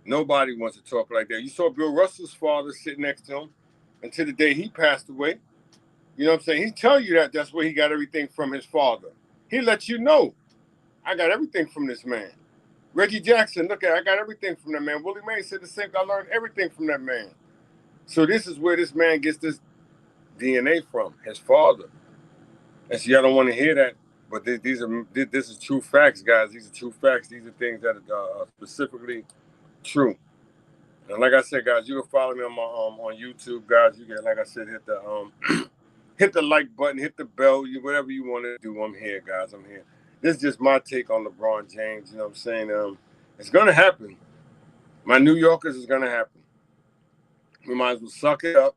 Speaker 1: Nobody wants to talk like that. You saw Bill Russell's father sitting next to him until the day he passed away. You know what I'm saying? He tell you that's where he got everything from his father. He let you know, I got everything from this man. Reggie Jackson, look I got everything from that man. Willie Mays said the same. I learned everything from that man. So this is where this man gets this DNA from, his father. And so y'all don't want to hear that, but this is true facts, guys. These are true facts. These are things that are specifically true. And like I said, guys, you can follow me on YouTube, guys. You can, like I said, hit the hit the like button, hit the bell, whatever you want to do. I'm here, guys. I'm here. This is just my take on LeBron James. You know what I'm saying? It's gonna happen. My New Yorkers is gonna happen. We might as well suck it up,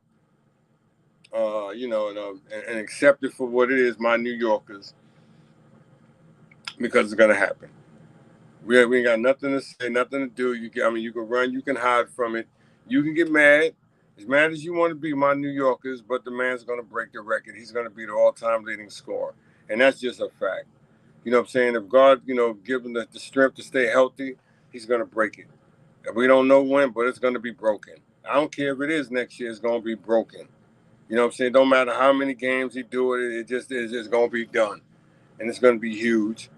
Speaker 1: you know, and accept it for what it is, my New Yorkers, because it's gonna happen. We ain't got nothing to say, nothing to do. You can run, you can hide from it. You can get as mad as you want to be, my New Yorkers, but the man's going to break the record. He's going to be the all-time leading scorer. And that's just a fact. You know what I'm saying? If God, give him the strength to stay healthy, he's going to break it. We don't know when, but it's going to be broken. I don't care if it is next year, it's going to be broken. You know what I'm saying? Don't matter how many games he do it, it's just going to be done. And it's going to be huge.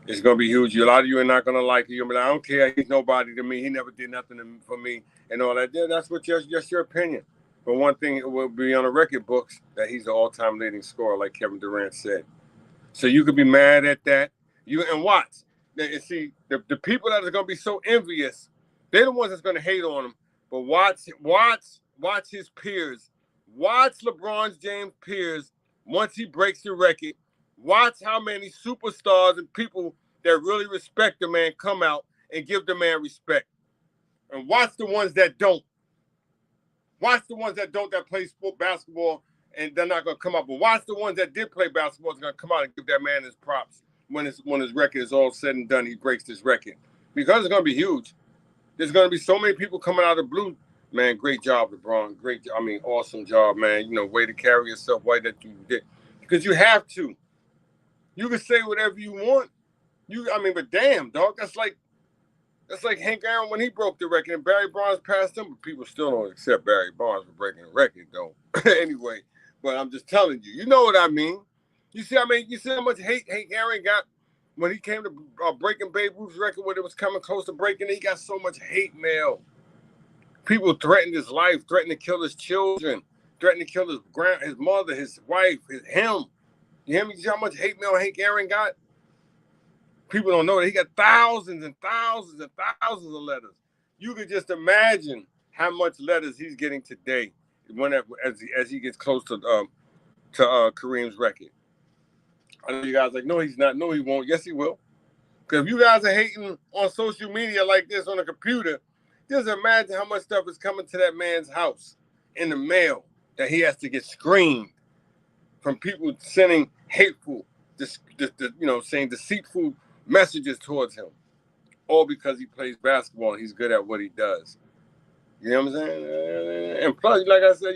Speaker 1: It's going to be huge. A lot of you are not going to like it. You'll be like, I don't care. He's nobody to me. He never did nothing for me and all that. That's just your opinion. But one thing, it will be on the record books that he's the all-time leading scorer, like Kevin Durant said. So you could be mad at that. And watch. And see, the people that are going to be so envious, they're the ones that's going to hate on him. But watch his peers. Watch LeBron James' peers once he breaks the record. Watch how many superstars and people that really respect the man come out and give the man respect. And watch the ones that don't. Watch the ones that don't, that play basketball, and they're not going to come out. But watch the ones that did play basketball is going to come out and give that man his props when his record is all said and done. He breaks this record. Because it's going to be huge. There's going to be so many people coming out of the blue. Man, great job, LeBron. Awesome job, man. Way to carry yourself, way that you did. Because you have to. You can say whatever you want. But damn, dog, that's like Hank Aaron when he broke the record and Barry Bonds passed him, but people still don't accept Barry Bonds for breaking the record, though. Anyway, but I'm just telling you, you know what I mean. You see how much hate Hank Aaron got when he came to breaking Babe Ruth's record when it was coming close to breaking it. He got so much hate mail. People threatened his life, threatened to kill his children, threatened to kill his mother, his wife, him. You hear me? You see how much hate mail Hank Aaron got? People don't know that he got thousands and thousands and thousands of letters. You could just imagine how much letters he's getting today as he gets close to Kareem's record. I know you guys are like, no, he's not. No, he won't. Yes, he will. Because if you guys are hating on social media like this on a computer, just imagine how much stuff is coming to that man's house in the mail that he has to get screened from people sending hateful, saying deceitful messages towards him, all because he plays basketball and he's good at what he does. You know what I'm saying? And plus, like I said,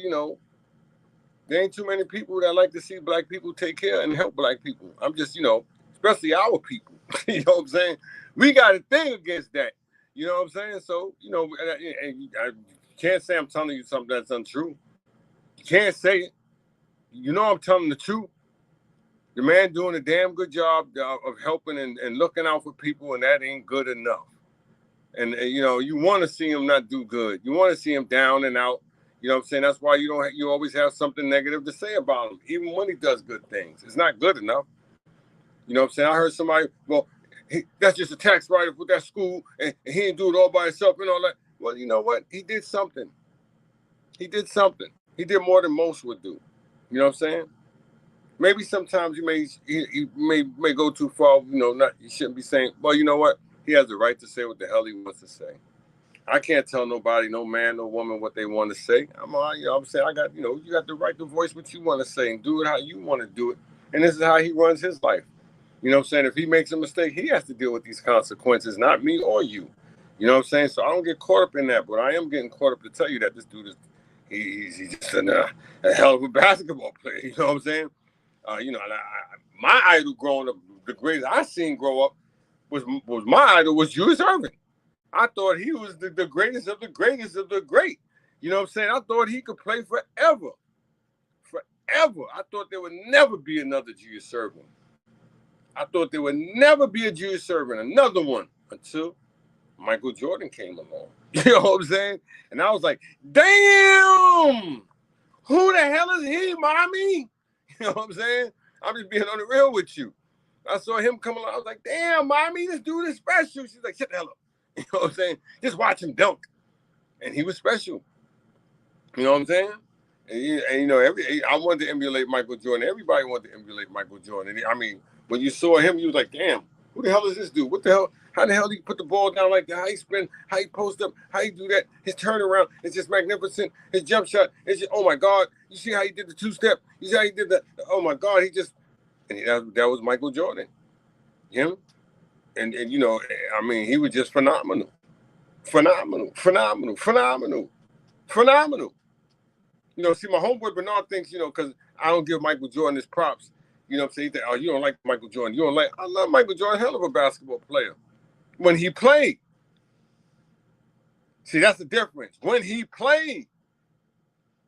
Speaker 1: there ain't too many people that like to see black people take care and help black people. I'm just, especially our people. You know what I'm saying? We got a thing against that. You know what I'm saying? So, I can't say I'm telling you something that's untrue. You can't say it. I'm telling the truth. The man doing a damn good job of helping and looking out for people, and that ain't good enough. And you want to see him not do good. You want to see him down and out. You know what I'm saying? That's why you always have something negative to say about him, even when he does good things. It's not good enough. You know what I'm saying? I heard somebody, that's just a tax writer for that school, and he didn't do it all by himself and all that. Well, you know what? He did something. He did something. He did more than most would do. You know what I'm saying? Maybe sometimes he may go too far. You shouldn't be saying. Well, you know what? He has the right to say what the hell he wants to say. I can't tell nobody, no man, no woman, what they want to say. I'm saying I got, you got the right to voice what you want to say and do it how you want to do it. And this is how he runs his life. You know what I'm saying? If he makes a mistake, he has to deal with these consequences, not me or you. You know what I'm saying? So I don't get caught up in that, but I am getting caught up to tell you that this dude is, he's just a hell of a basketball player. You know what I'm saying? My idol growing up, the greatest I seen grow up was my idol was Julius Erving. I thought he was the greatest of the greatest of the great. You know what I'm saying? I thought he could play forever. Forever. I thought there would never be another Julius Erving. I thought there would never be a Julius Erving, another one, until Michael Jordan came along. You know what I'm saying? And I was like, damn! Who the hell is he, mommy? You know what I'm saying? I'm just being on the real with you. I saw him come along. I was like, damn, mommy, this dude is special. She's like, shut the hell up. You know what I'm saying? Just watch him dunk. And he was special. You know what I'm saying? And I wanted to emulate Michael Jordan. Everybody wanted to emulate Michael Jordan. And when you saw him, you was like, damn, who the hell is this dude? What the hell? How the hell did he put the ball down like that? How he spin, how he post up, how he do that? His turnaround is just magnificent. His jump shot is just, oh my God. You see how he did the two-step? You see how he did that? Oh my God, that was Michael Jordan. Him. And you know, I mean, he was just phenomenal. Phenomenal. You know, see, my homeboy Bernard thinks, you know, because I don't give Michael Jordan his props. You know what I'm saying? He think, oh, you don't like Michael Jordan. You don't like, I love Michael Jordan, hell of a basketball player. When he played. See, that's the difference. When he played,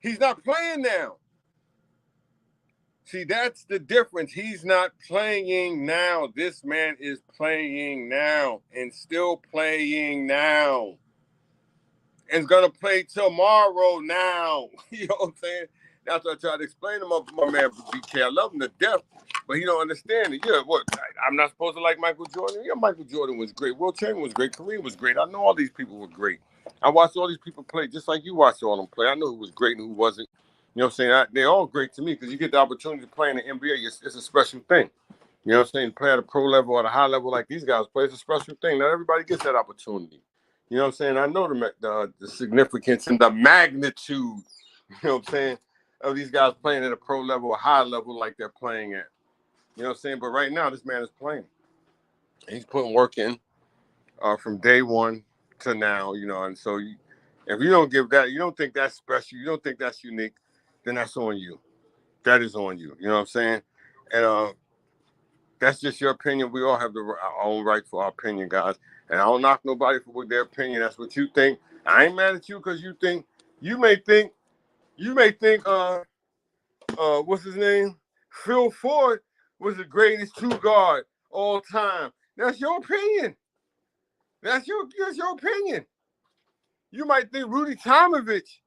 Speaker 1: he's not playing now. See, that's the difference. He's not playing now. This man is playing now and still playing now. And going to play tomorrow now. You know what I'm saying? That's what I try to explain to my man BK. I love him to death, but he don't understand it. Yeah, what? I'm not supposed to like Michael Jordan? Yeah, Michael Jordan was great. Will Chamberlain was great. Kareem was great. I know all these people were great. I watched all these people play just like you watched all them play. I know who was great and who wasn't. You know what I'm saying? They're all great to me because you get the opportunity to play in the NBA. It's a special thing. You know what I'm saying? Play at a pro level or at a high level like these guys play. It's a special thing. Not everybody gets that opportunity. You know what I'm saying? I know the significance and the magnitude, you know what I'm saying, of these guys playing at a pro level or high level like they're playing at. You know what I'm saying? But right now, this man is playing. He's putting work in from day one to now, you know. And so if you don't give that, you don't think that's special, you don't think that's unique, then that's on you. That is on you. You know what I'm saying? And that's just your opinion. We all have our own right for our opinion, guys. And I don't knock nobody for their opinion. That's what you think. I ain't mad at you because you may think, what's his name? Phil Ford was the greatest two guard all time. That's your opinion. That's your opinion. You might think Rudy Tomovich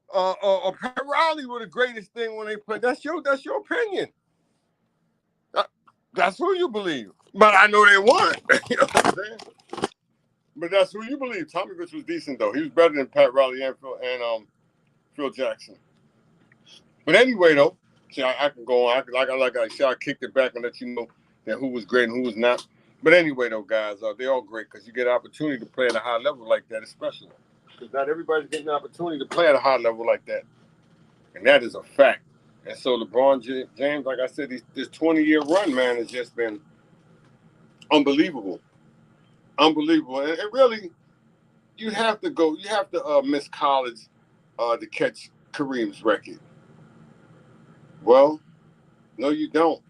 Speaker 1: or Pat Riley were the greatest thing when they played. That's your opinion. That's who you believe. But I know they weren't. You know what I'm saying? But that's who you believe. Tomovich was decent though. He was better than Pat Riley and Phil Jackson. But anyway though, see, I can go on. Like I said, I kicked it back and let you know that who was great and who was not. But anyway though, guys, they're all great because you get an opportunity to play at a high level like that, especially. Because not everybody's getting an opportunity to play at a high level like that. And that is a fact. And so LeBron James, like I said, this 20-year run, man, has just been unbelievable. Unbelievable. And really, you have to miss college to catch Kareem's record. Well, no, you don't.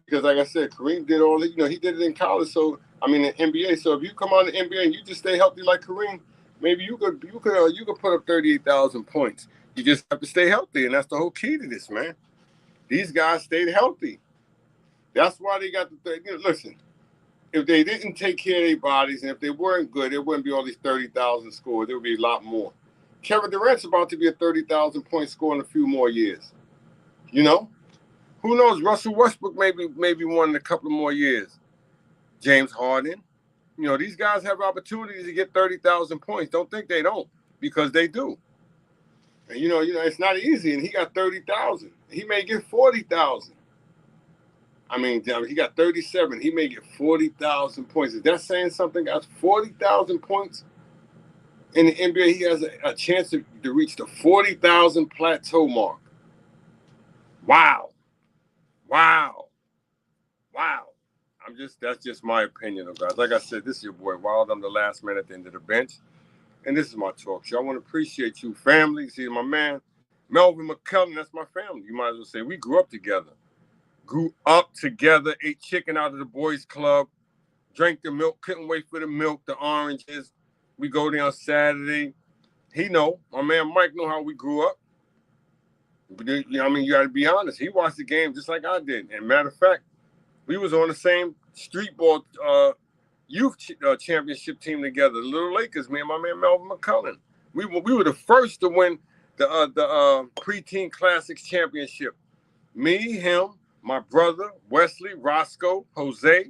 Speaker 1: Because like I said, Kareem did all it, he did it in college. So, I mean, in NBA. So if you come on the NBA and you just stay healthy like Kareem, maybe you could put up 38,000 points. You just have to stay healthy. And that's the whole key to this, man. These guys stayed healthy. That's why they got listen, if they didn't take care of their bodies and if they weren't good, there wouldn't be all these 30,000 scores. There would be a lot more. Kevin Durant's about to be a 30,000 point scorer in a few more years. You know? Who knows? Russell Westbrook maybe won in a couple of more years. James Harden. These guys have opportunities to get 30,000 points. Don't think they don't, because they do. And it's not easy. And he got 30,000. He may get 40,000. I mean, he got 37. He may get 40,000 points. Is that saying something, guys? 40,000 points in the NBA. He has a chance to reach the 40,000 plateau mark. Wow. That's just my opinion, guys. Like I said, this is your boy Wild. I'm the last man at the end of the bench. And this is my talk show. I want to appreciate you, family. See, my man, Melvin McCullen, that's my family. You might as well say we grew up together. Ate chicken out of the boys' club, drank the milk, couldn't wait for the milk, the oranges. We go there on Saturday. My man Mike know how we grew up. You got to be honest. He watched the game just like I did. And matter of fact, we was on the same street ball youth championship team together, the Little Lakers, me and my man Melvin McCullen. We were the first to win the preteen classics championship. Me, him, my brother, Wesley, Roscoe, Jose,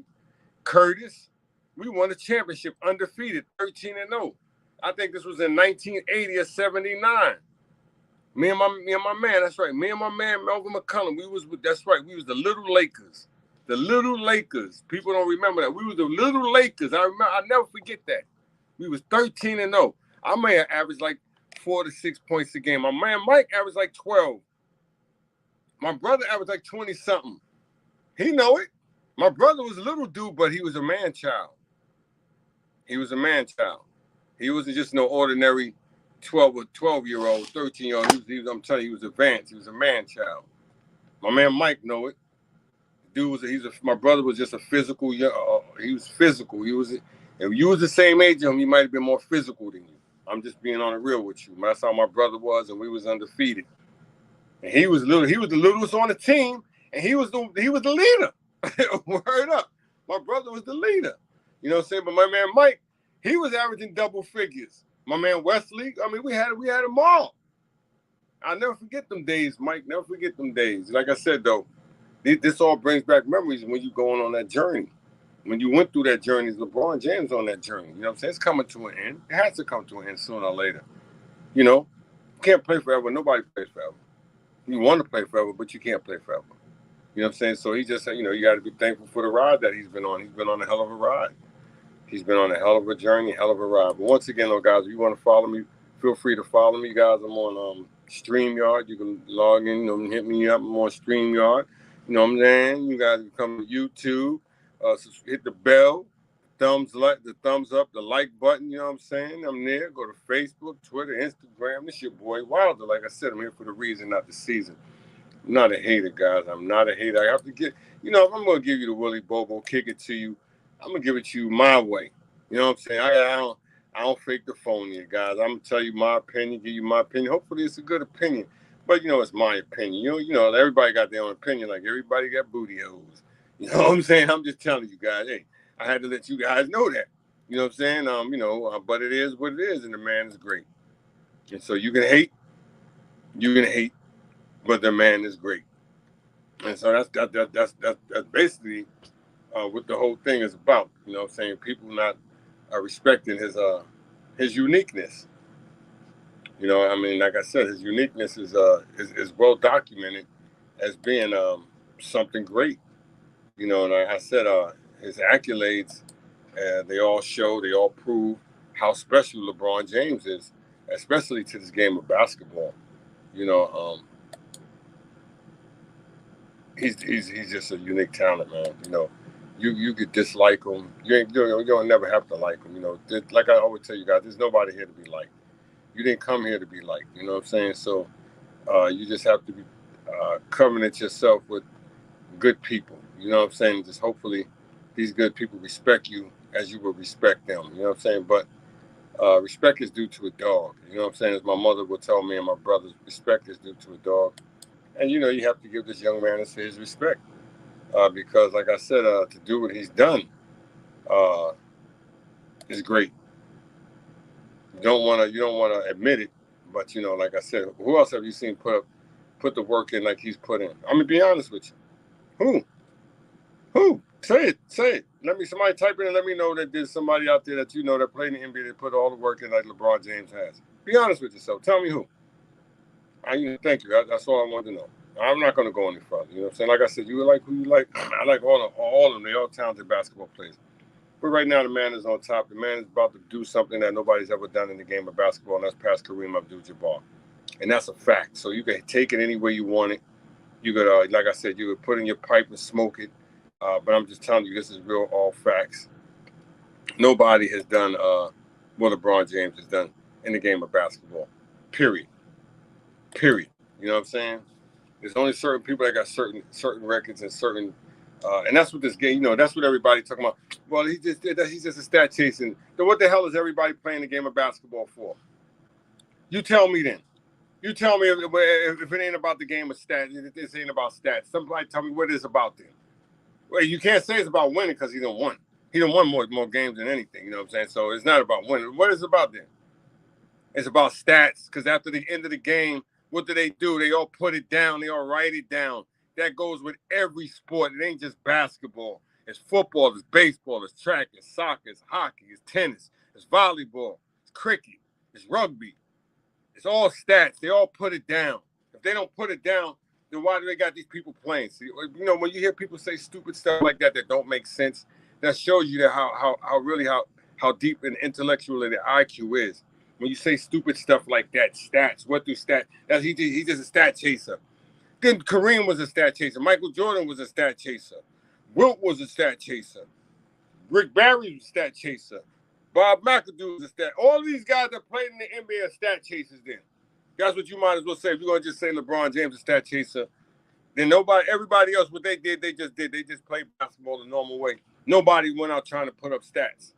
Speaker 1: Curtis. We won the championship undefeated, 13-0. I think this was in 1980 or 79. Me and my man, that's right. Me and my man Melvin McCullen, we was the Little Lakers. The Little Lakers. People don't remember that. We were the Little Lakers. I'll never forget that. We was 13-0. I may have averaged like 4 to 6 points a game. My man Mike averaged like 12. My brother averaged like 20-something. He know it. My brother was a little dude, but he was a man child. He was a man child. He wasn't just no ordinary 12-year-old, 13-year-old. I'm telling you, he was advanced. He was a man child. My man Mike know it. Dude my brother was just a physical. He was physical. If you was the same age as him, he might have been more physical than you. I'm just being on the real with you. That's how my brother was, and we was undefeated. And he was little. He was the littlest on the team, and he was the leader. Word up. My brother was the leader. You know what I'm saying? But my man Mike, he was averaging double figures. My man Wesley, I mean, we had them all. I'll never forget them days, Mike. Never forget them days. Like I said, though, this all brings back memories when you going on that journey. When you went through that journey, LeBron James on that journey. You know what I'm saying? It's coming to an end. It has to come to an end sooner or later. You know, you can't play forever. Nobody plays forever. You want to play forever, but you can't play forever. You know what I'm saying? So he just said, you got to be thankful for the ride that he's been on. He's been on a hell of a ride. He's been on a hell of a journey, hell of a ride. But once again, though, guys, if you want to follow me, feel free to follow me, guys. I'm on StreakYard. You can log in, hit me up. I'm on StreakYard. You know what I'm saying? You guys can come to YouTube. Hit the bell, the thumbs up, the like button. You know what I'm saying? I'm there. Go to Facebook, Twitter, Instagram. This your boy Wilder. Like I said, I'm here for the reason, not the season. I'm not a hater, guys. I'm not a hater. I have to get, if I'm going to give you the Willie Bobo, kick it to you, I'm going to give it to you my way. You know what I'm saying? I don't fake the phone here, guys. I'm going to tell you my opinion, give you my opinion. Hopefully it's a good opinion. But, it's my opinion. Everybody got their own opinion. Like, everybody got booty holes. You know what I'm saying? I'm just telling you guys, hey, I had to let you guys know that. You know what I'm saying? But it is what it is, and the man is great. And so you can hate, but the man is great. And so that's basically what the whole thing is about. You know what I'm saying? People not respecting his uniqueness. Like I said, his uniqueness is well documented as being something great. And I said his accolades, they all prove how special LeBron James is, especially to this game of basketball. He's just a unique talent, man. You could dislike him. You don't never have to like him. Like I always tell you guys, there's nobody here to be liked. You didn't come here to be liked. You know what I'm saying? So you just have to be covenant yourself with good people. You know what I'm saying? Just hopefully these good people respect you as you would respect them. You know what I'm saying? But respect is due to a dog. You know what I'm saying? As my mother would tell me and my brothers, respect is due to a dog. And, you have to give this young man his respect because, like I said, to do what he's done is great. You don't want to admit it, but, like I said, who else have you seen put the work in like he's put in? I'm going to be honest with you. Who? Say it. Somebody type in and let me know that there's somebody out there that that played in the NBA that put all the work in like LeBron James has. Be honest with yourself. Tell me who. Thank you. That's all I wanted to know. I'm not going to go any further. You know what I'm saying? Like I said, you like who you like. I like all of them. They're all talented basketball players. But right now, the man is on top. The man is about to do something that nobody's ever done in the game of basketball, and that's pass Kareem Abdul Jabbar. And that's a fact. So you can take it any way you want it. You could, like I said, you could put in your pipe and smoke it. But I'm just telling you, this is real, all facts. Nobody has done what LeBron James has done in the game of basketball. Period. You know what I'm saying? There's only certain people that got certain records and certain, and that's what this game. That's what everybody talking about. Well, he's just a stat chasing. Then what the hell is everybody playing the game of basketball for? You tell me then. You tell me if it ain't about the game of stats. If this ain't about stats. Somebody tell me what it is about then. Well, you can't say it's about winning because he done won. He done won more games than anything. You know what I'm saying? So it's not about winning. What is it about then? It's about stats because after the end of the game, what do? They all put it down. They all write it down. That goes with every sport. It ain't just basketball. It's football. It's baseball. It's track. It's soccer. It's hockey. It's tennis. It's volleyball. It's cricket. It's rugby. It's all stats. They all put it down. If they don't put it down, then why do they got these people playing? See, when you hear people say stupid stuff like that don't make sense, that shows you that how deep and intellectual their IQ is. When you say stupid stuff like that, stats, what do stats? He's just a stat chaser. Then Kareem was a stat chaser. Michael Jordan was a stat chaser. Wilt was a stat chaser. Rick Barry was a stat chaser. Bob McAdoo was a stat. All these guys that played in the NBA are stat chasers then. That's what you might as well say. If you're going to just say LeBron James is a stat chaser, then everybody else, what they did. They just played basketball the normal way. Nobody went out trying to put up stats.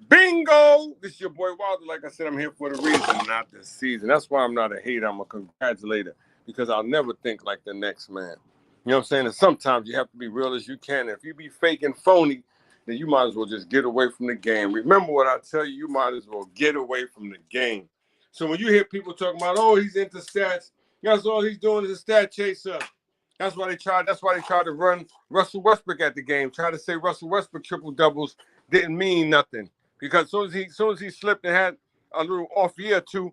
Speaker 1: Bingo! This is your boy Wilder. Like I said, I'm here for the reason, not the season. That's why I'm not a hater. I'm a congratulator because I'll never think like the next man. You know what I'm saying? And sometimes you have to be real as you can. And if you be fake and phony, then you might as well just get away from the game. Remember what I tell you, you might as well get away from the game. So when you hear people talking about, oh, he's into stats, that's all he's doing is a stat chaser. That's why they tried to run Russell Westbrook at the game. Try to say Russell Westbrook triple doubles didn't mean nothing. Because as soon as he slipped and had a little off year or two,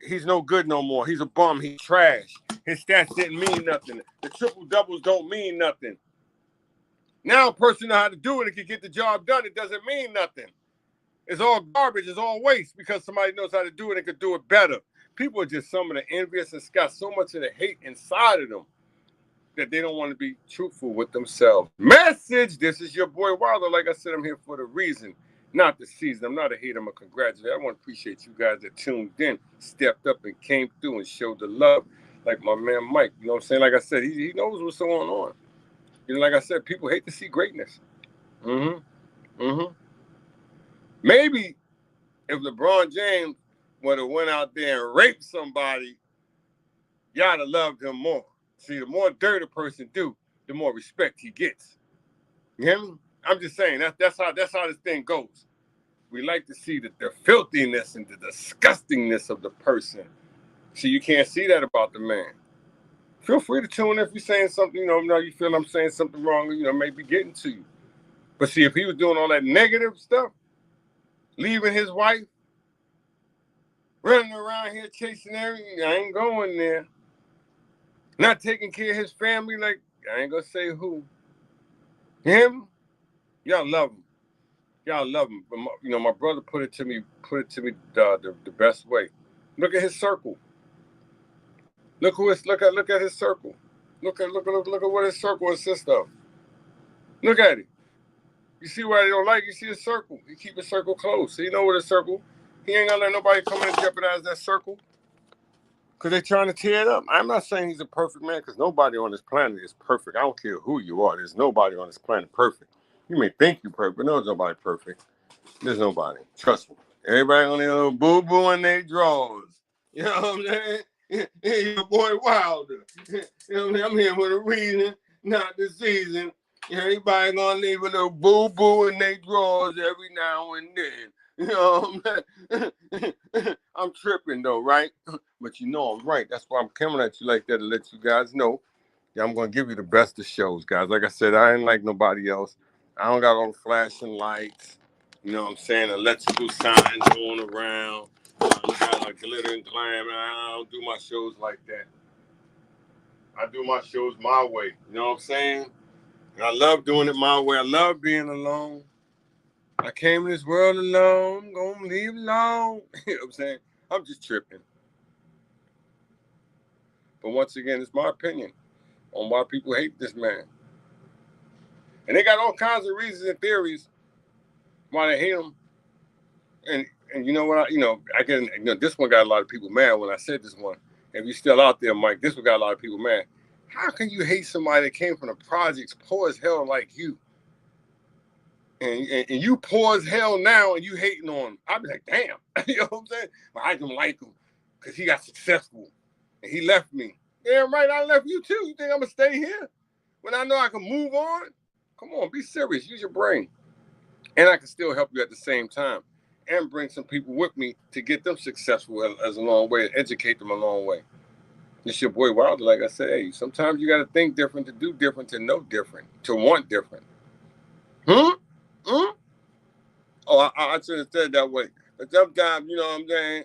Speaker 1: he's no good no more. He's a bum. He's trash. His stats didn't mean nothing. The triple doubles don't mean nothing. Now a person know how to do it and can get the job done. It doesn't mean nothing. It's all garbage. It's all waste because somebody knows how to do it and can do it better. People are just some of the envious and got so much of the hate inside of them that they don't want to be truthful with themselves. Message. This is your boy Wilder. Like I said, I'm here for the reason, not the season. I'm not a hater. I'm a congratulator. I want to appreciate you guys that tuned in, stepped up and came through and showed the love. Like my man Mike, you know what I'm saying? Like I said, he knows what's going on. You know, like I said, people hate to see greatness. Maybe if LeBron James would have went out there and raped somebody, y'all have loved him more. See, the more dirt a person do, the more respect he gets. You hear me? I'm just saying that's how this thing goes. We like to see the filthiness and the disgustingness of the person. See, you can't see that about the man. Feel free to tune in if you're saying something, you feel I'm saying something wrong, maybe getting to you. But see, if he was doing all that negative stuff, leaving his wife, running around here chasing everything, I ain't going there. Not taking care of his family, like, I ain't gonna say who. Him, y'all love him. Y'all love him. But my brother put it to me the best way. Look at his circle. Look at his circle. Look at what his circle consists of. Look at it. You see why they don't like? You see his circle. He keep his circle close. So you know what his circle. He ain't gonna let nobody come in and jeopardize that circle. Because they're trying to tear it up. I'm not saying he's a perfect man, because nobody on this planet is perfect. I don't care who you are. There's nobody on this planet perfect. You may think you're perfect, but no, there's nobody perfect. There's nobody. Trust me. Everybody on their little boo-boo in their drawers. You know what I'm saying? Hey, your boy Wilder. You know what I'm here for the reason, not the season. Everybody gonna leave a little boo-boo in their drawers every now and then. You know what I'm saying? I'm tripping though, right? But you know I'm right. That's why I'm coming at you like that to let you guys know. Yeah, I'm gonna give you the best of shows, guys. Like I said, I ain't like nobody else. I don't got all the flashing lights. You know what I'm saying? Electrical signs going around. You got like glitter and glam. I don't do my shows like that. I do my shows my way. You know what I'm saying? And I love doing it my way. I love being alone. I came in this world alone. I'm going to leave alone. You know what I'm saying? I'm just tripping. But once again, it's my opinion on why people hate this man. And they got all kinds of reasons and theories why they hate him. And you know what? I get this one got a lot of people mad when I said this one. If you're still out there, Mike, this one got a lot of people mad. How can you hate somebody that came from the projects poor as hell like you? And you poor as hell now and you hating on him. I'd be like, damn. You know what I'm saying? But I don't like him because he got successful and he left me. Damn right, I left you too. You think I'm going to stay here when I know I can move on? Come on, be serious. Use your brain. And I can still help you at the same time and bring some people with me to get them successful as a long way, educate them a long way. It's your boy Wilder. Like I said, hey, sometimes you got to think different, to do different, to know different, to want different. Oh, I should have said that way. But sometimes, you know what I'm saying,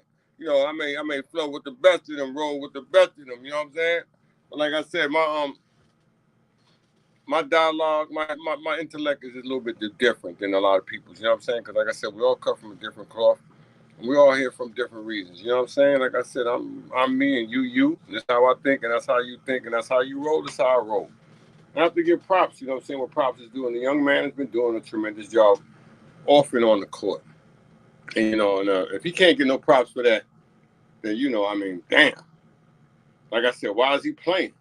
Speaker 1: I may flow with the best of them, roll with the best of them, you know what I'm saying? But like I said, my dialogue, my intellect is a little bit different than a lot of people's, you know what I'm saying? Because like I said, we all come from a different cloth. And we all here from different reasons, you know what I'm saying? Like I said, I'm me and you. That's how I think, and that's how you think, and that's how you roll. That's how I roll. I have to give props, you know what I'm saying, what props is doing. The young man has been doing a tremendous job off and on the court. And, you know, and if he can't get no props for that, then, you know, I mean, damn. Like I said, why is he playing?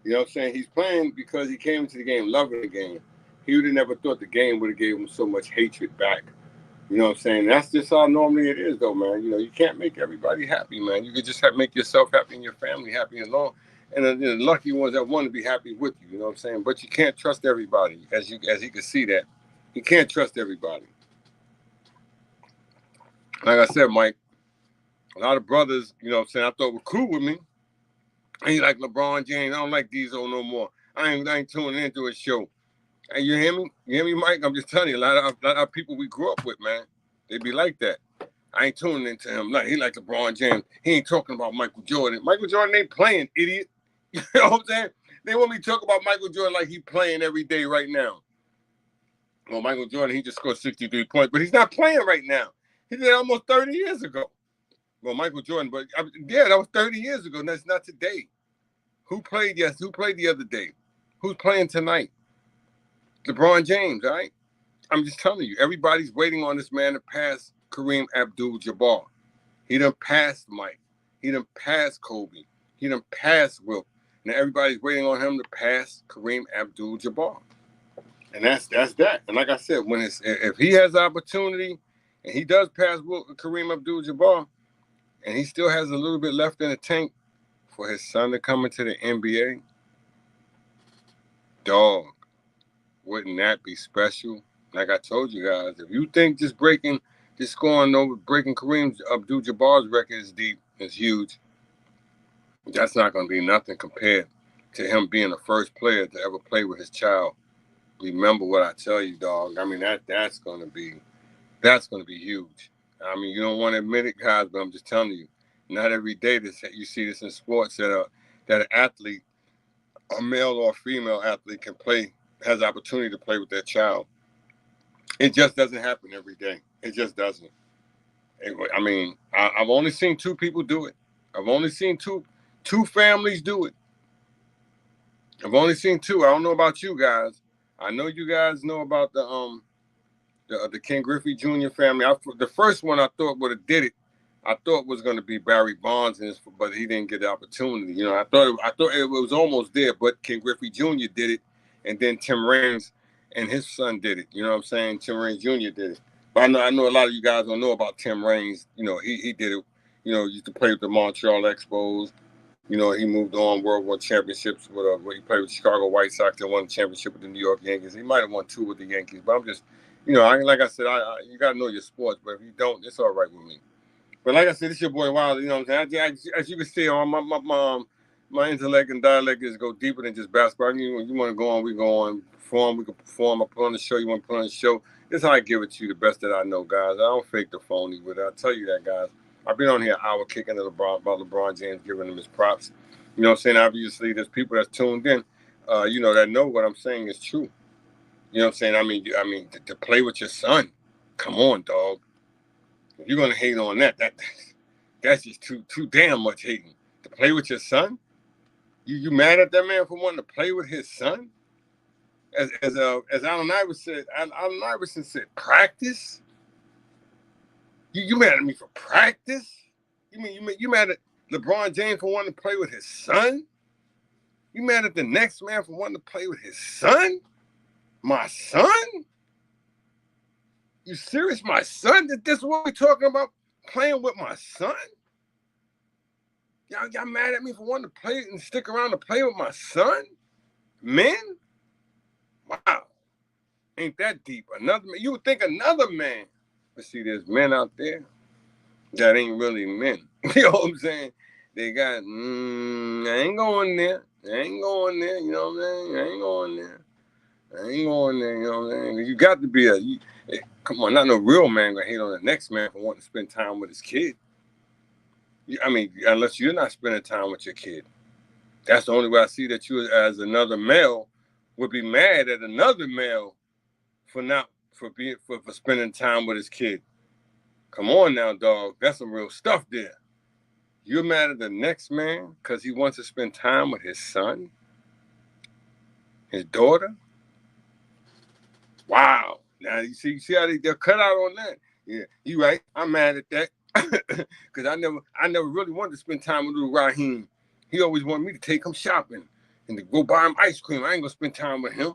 Speaker 1: You know what I'm saying? He's playing because he came into the game loving the game. He would have never thought the game would have gave him so much hatred back. You know what I'm saying? That's just how normally it is, though, man. You know, you can't make everybody happy, man. You could just make yourself happy and your family happy alone. And the lucky ones that want to be happy with you, you know what I'm saying? But you can't trust everybody, as he can see that. You can't trust everybody. Like I said, Mike, a lot of brothers, you know what I'm saying, I thought were cool with me. I ain't like LeBron James. I don't like Dezo no more. I ain't tuning into his show. Hey, you hear me? You hear me, Mike? I'm just telling you, a lot of people we grew up with, man, they be like that. I ain't tuning into him. Like, he like LeBron James. He ain't talking about Michael Jordan. Michael Jordan ain't playing, idiot. You know what I'm saying? They want me to talk about Michael Jordan like he playing every day right now. Well, Michael Jordan, he just scored 63 points, but he's not playing right now. He did it almost 30 years ago. Well, Michael Jordan, but yeah, that was 30 years ago. That's not today. Who played Who played the other day? Who's playing tonight? LeBron James, all right? I'm just telling you, everybody's waiting on this man to pass Kareem Abdul-Jabbar. He done passed Mike. He done passed Kobe. He done passed Wilt. Now everybody's waiting on him to pass Kareem Abdul-Jabbar. And that's that. And like I said, if he has the opportunity and he does pass Kareem Abdul-Jabbar and he still has a little bit left in the tank for his son to come into the NBA, dog, wouldn't that be special? Like I told you guys, if you think just breaking Kareem Abdul-Jabbar's record is deep, is huge, that's not going to be nothing compared to him being the first player to ever play with his child. Remember what I tell you, dog. I mean, that's going to be huge. I mean, you don't want to admit it, guys, but I'm just telling you, not every day you see this in sports that an athlete, a male or a female athlete, has the opportunity to play with their child. It just doesn't happen every day. It just doesn't. I mean, I've only seen two people do it. I've only seen two families do it. I've only seen two. I don't know about you guys. I know you guys know about the Ken Griffey Jr. family. The first one I thought would have did it. I thought was going to be Barry Bonds, but he didn't get the opportunity. You know, I thought it was almost there, but Ken Griffey Jr. did it, and then Tim Raines and his son did it. You know what I'm saying? Tim Raines Jr. did it. But I know a lot of you guys don't know about Tim Raines. You know, he did it. You know, used to play with the Montreal Expos. You know, he moved on World War Championships he played with Chicago White Sox and won the championship with the New York Yankees. He might have won 2 with the Yankees, but I'm just, you know, like I said, you got to know your sports, but if you don't, it's all right with me. But like I said, it's your boy Wilder, you know what I'm saying? As you can see, my intellect and dialect is go deeper than just basketball. You want to go on, we go on. Perform, we can perform. I put on the show, you want to put on the show. This is how I give it to you the best that I know, guys. I don't fake the phony with it. I'll tell you that, guys. I've been on here an hour kicking about LeBron James, giving him his props. You know what I'm saying? Obviously, there's people that's tuned in, you know, that know what I'm saying is true. You know what I'm saying? I mean, to play with your son, come on, dog. If you're gonna hate on that's just too damn much hating. To play with your son? You mad at that man for wanting to play with his son? As Allen Iverson said, practice. You mad at me for practice? You mad at LeBron James for wanting to play with his son? You mad at the next man for wanting to play with his son? My son? You serious? My son? This is what we're talking about? Playing with my son? Y'all mad at me for wanting to play and stick around to play with my son? Men? Wow. Ain't that deep? You would think another man. But see, there's men out there that ain't really men. You know what I'm saying? They got, I ain't going there. I ain't going there. You know what I'm saying? I ain't going there. I ain't going there. You know what I'm saying? You got to be come on, not no real man gonna hate on the next man for wanting to spend time with his kid. I mean, unless you're not spending time with your kid. That's the only way I see that you as another male would be mad at another male for spending time with his kid. Come on now, dog. That's some real stuff there. You're mad at the next man because he wants to spend time with his son? His daughter? Wow. Now you see how they're cut out on that. Yeah, you right. I'm mad at that. Because I never really wanted to spend time with little Raheem. He always wanted me to take him shopping and to go buy him ice cream. I ain't gonna spend time with him.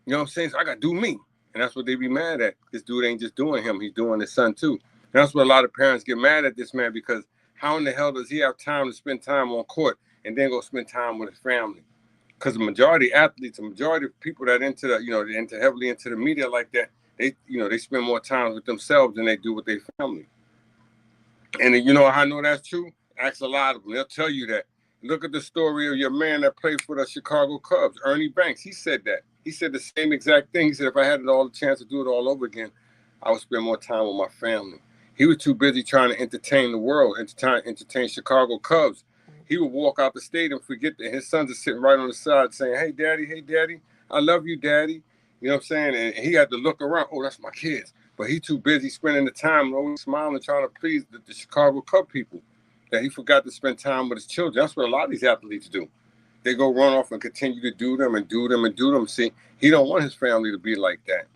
Speaker 1: You know what I'm saying? So I gotta do me. And that's what they be mad at. This dude ain't just doing him, he's doing his son too. And that's what a lot of parents get mad at this man, because how in the hell does he have time to spend time on court and then go spend time with his family? Because the majority of athletes, the majority of people that into the, they're into heavily into the media like that, they spend more time with themselves than they do with their family. And you know how I know that's true? Ask a lot of them. They'll tell you that. Look at the story of your man that played for the Chicago Cubs, Ernie Banks. He said that. He said the same exact thing. He said, if I had all the chance to do it all over again, I would spend more time with my family. He was too busy trying to entertain the world, entertain Chicago Cubs. He would walk out the stadium, forget that his sons are sitting right on the side saying, hey, daddy, I love you, daddy. You know what I'm saying? And he had to look around. Oh, that's my kids. But he too busy spending the time, always smiling, trying to please the Chicago Cub people, that he forgot to spend time with his children. That's what a lot of these athletes do. They go run off and continue to do them. See, he don't want his family to be like that.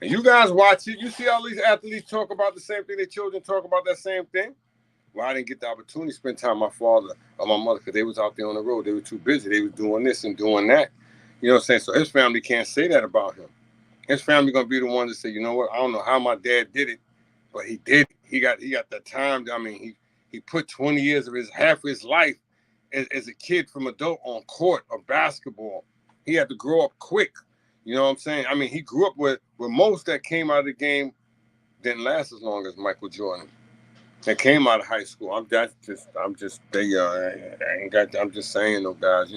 Speaker 1: And you guys watch it. You see all these athletes talk about the same thing. Their children talk about that same thing. Well, I didn't get the opportunity to spend time with my father or my mother because they was out there on the road. They were too busy. They was doing this and doing that. You know what I'm saying? So his family can't say that about him. His family gonna be the ones to say, you know what? I don't know how my dad did it, but he did it. He got the time. I mean, he put 20 years of half of his life as a kid from adult on court of basketball. He had to grow up quick. You know what I'm saying? I mean, he grew up with most that came out of the game didn't last as long as Michael Jordan. That came out of high school. I'm just saying though, guys,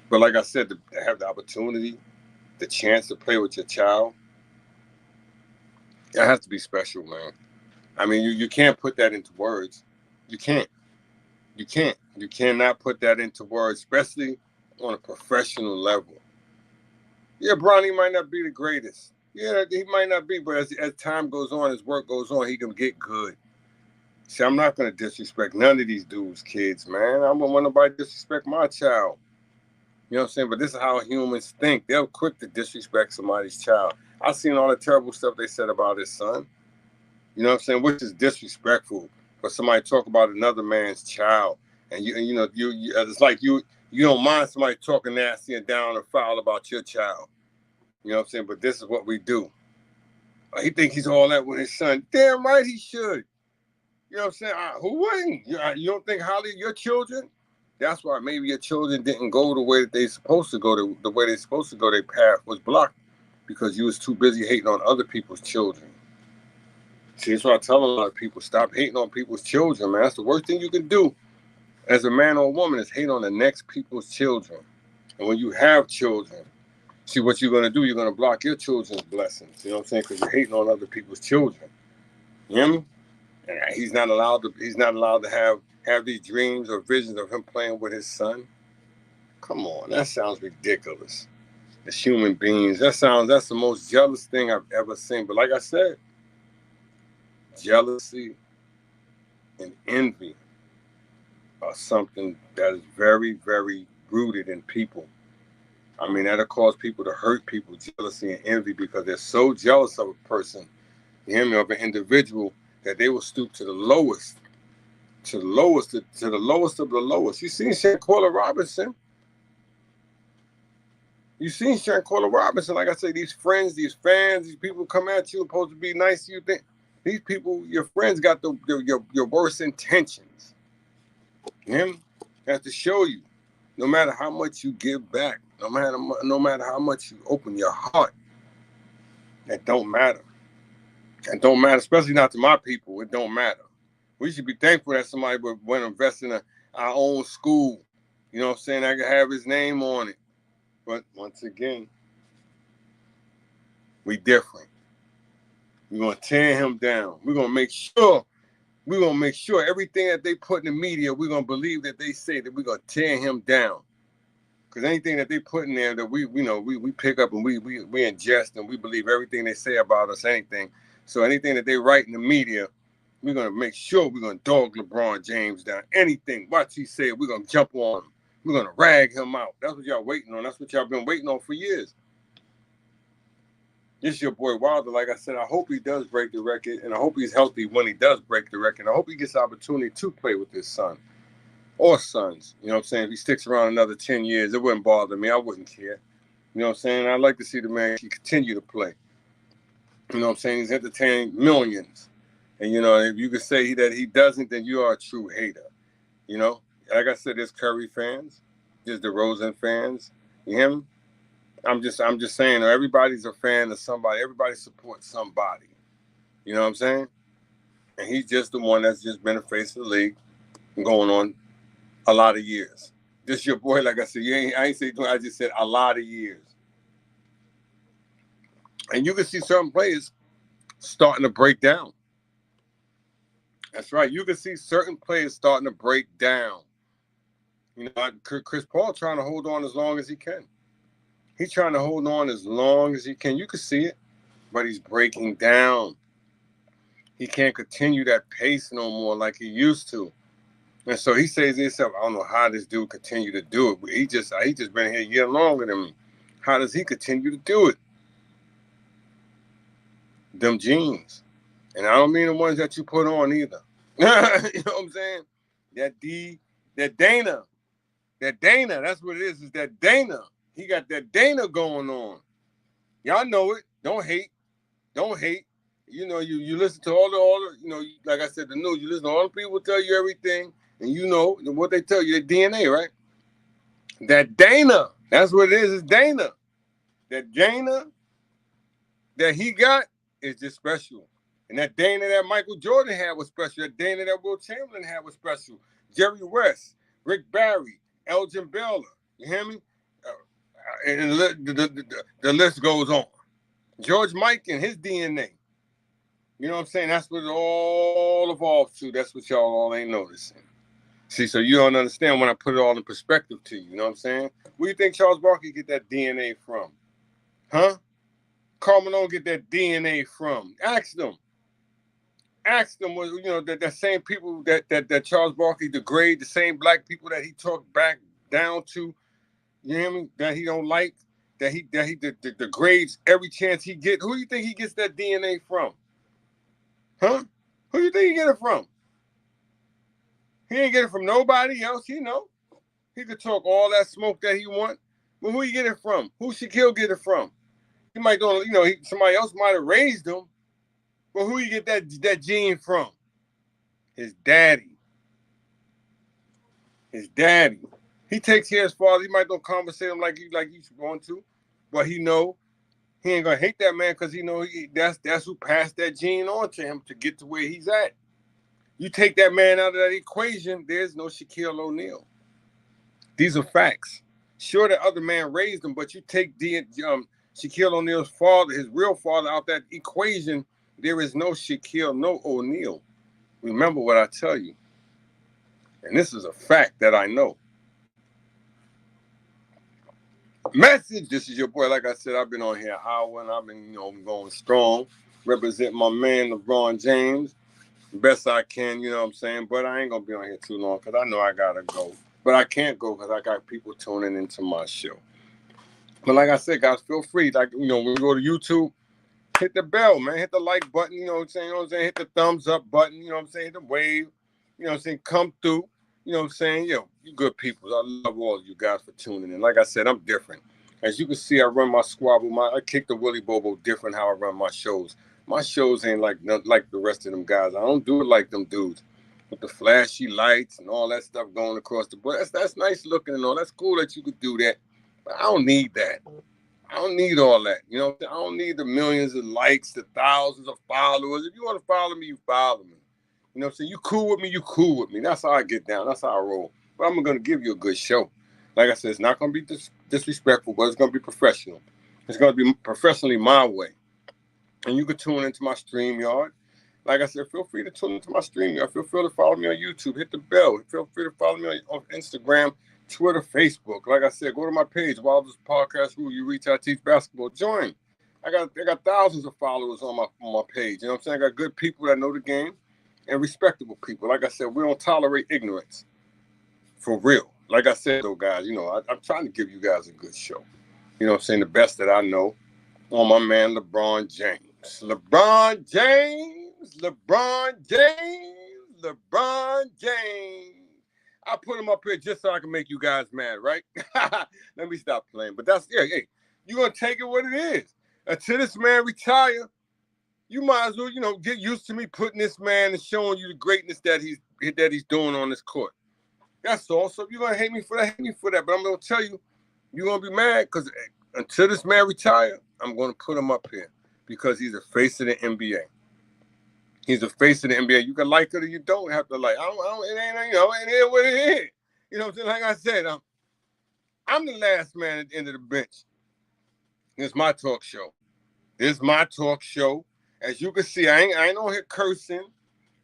Speaker 1: But like I said, to have the opportunity, the chance to play with your child, that has to be special, man. I mean, you can't put that into words. You can't. You cannot put that into words, especially on a professional level. Yeah, Bronny might not be the greatest. Yeah, he might not be, but as time goes on, as work goes on, he can get good. See, I'm not going to disrespect none of these dudes' kids, man. I don't want nobody to disrespect my child. You know what I'm saying? But this is how humans think. They're quick to disrespect somebody's child. I've seen all the terrible stuff they said about his son. You know what I'm saying? Which is disrespectful for somebody to talk about another man's child. And it's like you don't mind somebody talking nasty and down and foul about your child. You know what I'm saying? But this is what we do. He think he's all that with his son. Damn right he should. You know what I'm saying? Who wouldn't? You don't think highly of your children? That's why maybe your children didn't go the way that they're supposed to go. The way they're supposed to go, their path was blocked because you was too busy hating on other people's children. See, that's why I tell a lot of people, stop hating on people's children, man. That's the worst thing you can do as a man or a woman is hate on the next people's children. And when you have children, see what you're going to do, you're going to block your children's blessings. You know what I'm saying? Because you're hating on other people's children. You hear me? And he's not allowed to have these dreams or visions of him playing with his son. Come on, that sounds ridiculous. As human beings, that's the most jealous thing I've ever seen. But like I said, jealousy and envy are something that is very, very rooted in people. I mean, that'll cause people to hurt people, jealousy and envy, because they're so jealous of a person, you hear me, of an individual, that they will stoop to the lowest, to the lowest of the lowest. You seen Shanquella Robinson? Like I say, these friends, these fans, these people come at you, supposed to be nice to you. These people, your friends, got your worst intentions. Him has to show you, no matter how much you give back, no matter how much you open your heart, that don't matter. It don't matter, especially not to my people. It don't matter. We should be thankful that somebody would invest in our own school. You know what I'm saying? I could have his name on it. But once again, we different. We're going to tear him down. We're going to make sure everything that they put in the media, we're going to believe that they say, that we're going to tear him down. Because anything that they put in there that we pick up and we ingest, and we believe everything they say about us, anything. So anything that they write in the media, we're going to make sure we're going to dog LeBron James down. Anything. Watch he say it, we're going to jump on him. We're going to rag him out. That's what y'all waiting on. That's what y'all been waiting on for years. This is your boy Wilder. Like I said, I hope he does break the record, and I hope he's healthy when he does break the record. I hope he gets the opportunity to play with his son or sons. You know what I'm saying? If he sticks around another 10 years, it wouldn't bother me. I wouldn't care. You know what I'm saying? I'd like to see the man continue to play. You know what I'm saying? He's entertaining millions. And, you know, if you could say that he doesn't, then you are a true hater. You know? Like I said, there's Curry fans. There's the DeRozan fans. You hear me? I'm just saying, everybody's a fan of somebody. Everybody supports somebody. You know what I'm saying? And he's just the one that's just been the face of the league going on a lot of years. This your boy, like I said, I ain't saying, I just said a lot of years. And you can see certain players starting to break down. That's right. You can see certain players starting to break down. You know, Chris Paul trying to hold on as long as he can. He's trying to hold on as long as he can. You can see it, but he's breaking down. He can't continue that pace no more like he used to. And so he says to himself, I don't know how this dude continue to do it. But he just been here a year longer than me. How does he continue to do it? Them jeans. And I don't mean the ones that you put on either. You know what I'm saying? That Dana, that's what it is that Dana. He got that Dana going on. Y'all know it. Don't hate. You know, you listen to all the, you know, like I said, the news, you listen to all the people tell you everything, and you know what they tell you, their DNA, right? That Dana, that's what it is Dana. That Dana that he got is just special. And that Dana that Michael Jordan had was special. That Dana that Will Chamberlain had was special. Jerry West, Rick Barry, Elgin Baylor. You hear me? And the list goes on. George Mike and his DNA. You know what I'm saying? That's what it all evolves to. That's what y'all all ain't noticing. See, so you don't understand when I put it all in perspective to you. You know what I'm saying? Where do you think Charles Barkley get that DNA from? Huh? Karl Malone get that DNA from? Ask them. You know, that same people that Charles Barkley degrade, the same black people that he talked back down to, you hear me? That he don't like, that he degrades every chance he get. Who do you think he gets that DNA from? Huh? Who do you think he get it from? He ain't get it from nobody else. He know. He could talk all that smoke that he want. But who he get it from? Who Shaquille get it from? He might go, you know, somebody else might have raised him. But who he get that gene from? His daddy. His daddy. He takes care of his father. He might don't conversate him like he's going to. But he know he ain't gonna hate that man because he know that's who passed that gene on to him to get to where he's at. You take that man out of that equation, there's no Shaquille O'Neal. These are facts. Sure, the other man raised him, but you take Shaquille O'Neal's father, his real father, out that equation, there is no Shaquille, no O'Neal. Remember what I tell you. And this is a fact that I know. Message, this is your boy. Like I said, I've been on here an hour, and I've been, you know, going strong, represent my man, LeBron James. Best I can, you know what I'm saying? But I ain't going to be on here too long because I know I got to go. But I can't go because I got people tuning into my show. But like I said, guys, feel free. Like, you know, when you go to YouTube, hit the bell, man. Hit the like button, you know what I'm saying? You know what I'm saying? Hit the thumbs up button, you know what I'm saying? Hit the wave, you know what I'm saying? Come through, you know what I'm saying? Yo, you good people. I love all of you guys for tuning in. Like I said, I'm different. As you can see, I run my squabble. I kick the Willy Bobo different how I run my shows. My shows ain't like the rest of them guys. I don't do it like them dudes with the flashy lights and all that stuff going across the board. That's nice looking and all. That's cool that you could do that. But I don't need that. I don't need all that. You know, I don't need the millions of likes, the thousands of followers. If you want to follow me, you follow me. You know what I'm saying? You cool with me, you cool with me. That's how I get down. That's how I roll. But I'm going to give you a good show. Like I said, it's not going to be disrespectful, but it's going to be professional. It's going to be professionally my way. And you can tune into my StreakYard. Like I said, feel free to tune into my StreakYard. Feel free to follow me on YouTube. Hit the bell. Feel free to follow me on Instagram, Twitter, Facebook. Like I said, go to my page, Wilder's Podcast Rule. You reach out, teach basketball. Join. I got thousands of followers on my page. You know what I'm saying? I got good people that know the game and respectable people. Like I said, we don't tolerate ignorance. For real. like I said, though, guys, I'm trying to give you guys a good show. You know what I'm saying? The best that I know on my man LeBron James. LeBron James, LeBron James, LeBron James. I put him up here just so I can make you guys mad, right? Let me stop playing. But that's, hey, you're going to take it what it is. Until this man retire, you might as well, get used to me putting this man and showing you the greatness that he's doing on this court. That's all. So if you're going to hate me for that, hate me for that. But I'm going to tell you, you're going to be mad because until this man retire, I'm going to put him up here because he's the face of the NBA. He's the face of the NBA. You can like it or you don't have to like. It ain't, it is what it is. You know what I'm saying? Like I said, I'm the last man at the end of the bench. It's my talk show. This is my talk show. As you can see, I ain't on here cursing.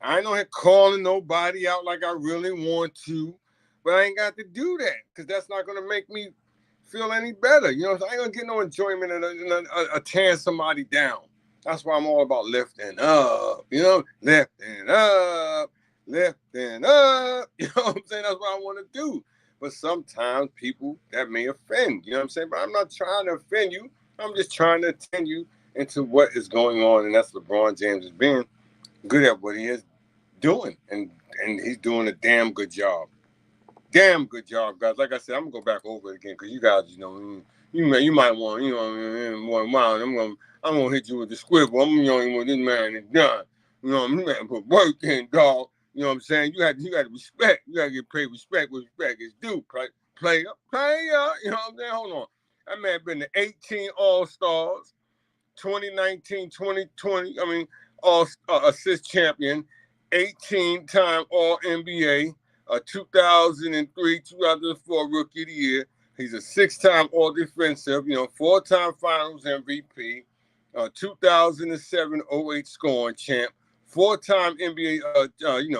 Speaker 1: I ain't on here calling nobody out like I really want to. But I ain't got to do that because that's not going to make me feel any better. You know, I ain't going to get no enjoyment in tearing somebody down. That's why I'm all about lifting up. Lifting up. Lifting up. You know what I'm saying? That's what I want to do. But sometimes people, that may offend. You know what I'm saying? But I'm not trying to offend you. I'm just trying to attend you into what is going on. And that's LeBron James is being good at what he is doing. And he's doing a damn good job. Damn good job, guys. Like I said, I'm going to go back over it again because you guys, you might want, I'm gonna hit you with the squibble. What this man is done. This man put work in, dog. You know what I'm saying? You got to respect. You got to get paid respect where respect is due. Player. You know what I'm saying? Hold on. That man been to 18 All-Stars, 2019, 2020. All assist champion, 18-time All-NBA, 2003, 2004 Rookie of the Year. He's a 6-time All-Defensive, 4-time Finals MVP. 2007-08 scoring champ, 4-time NBA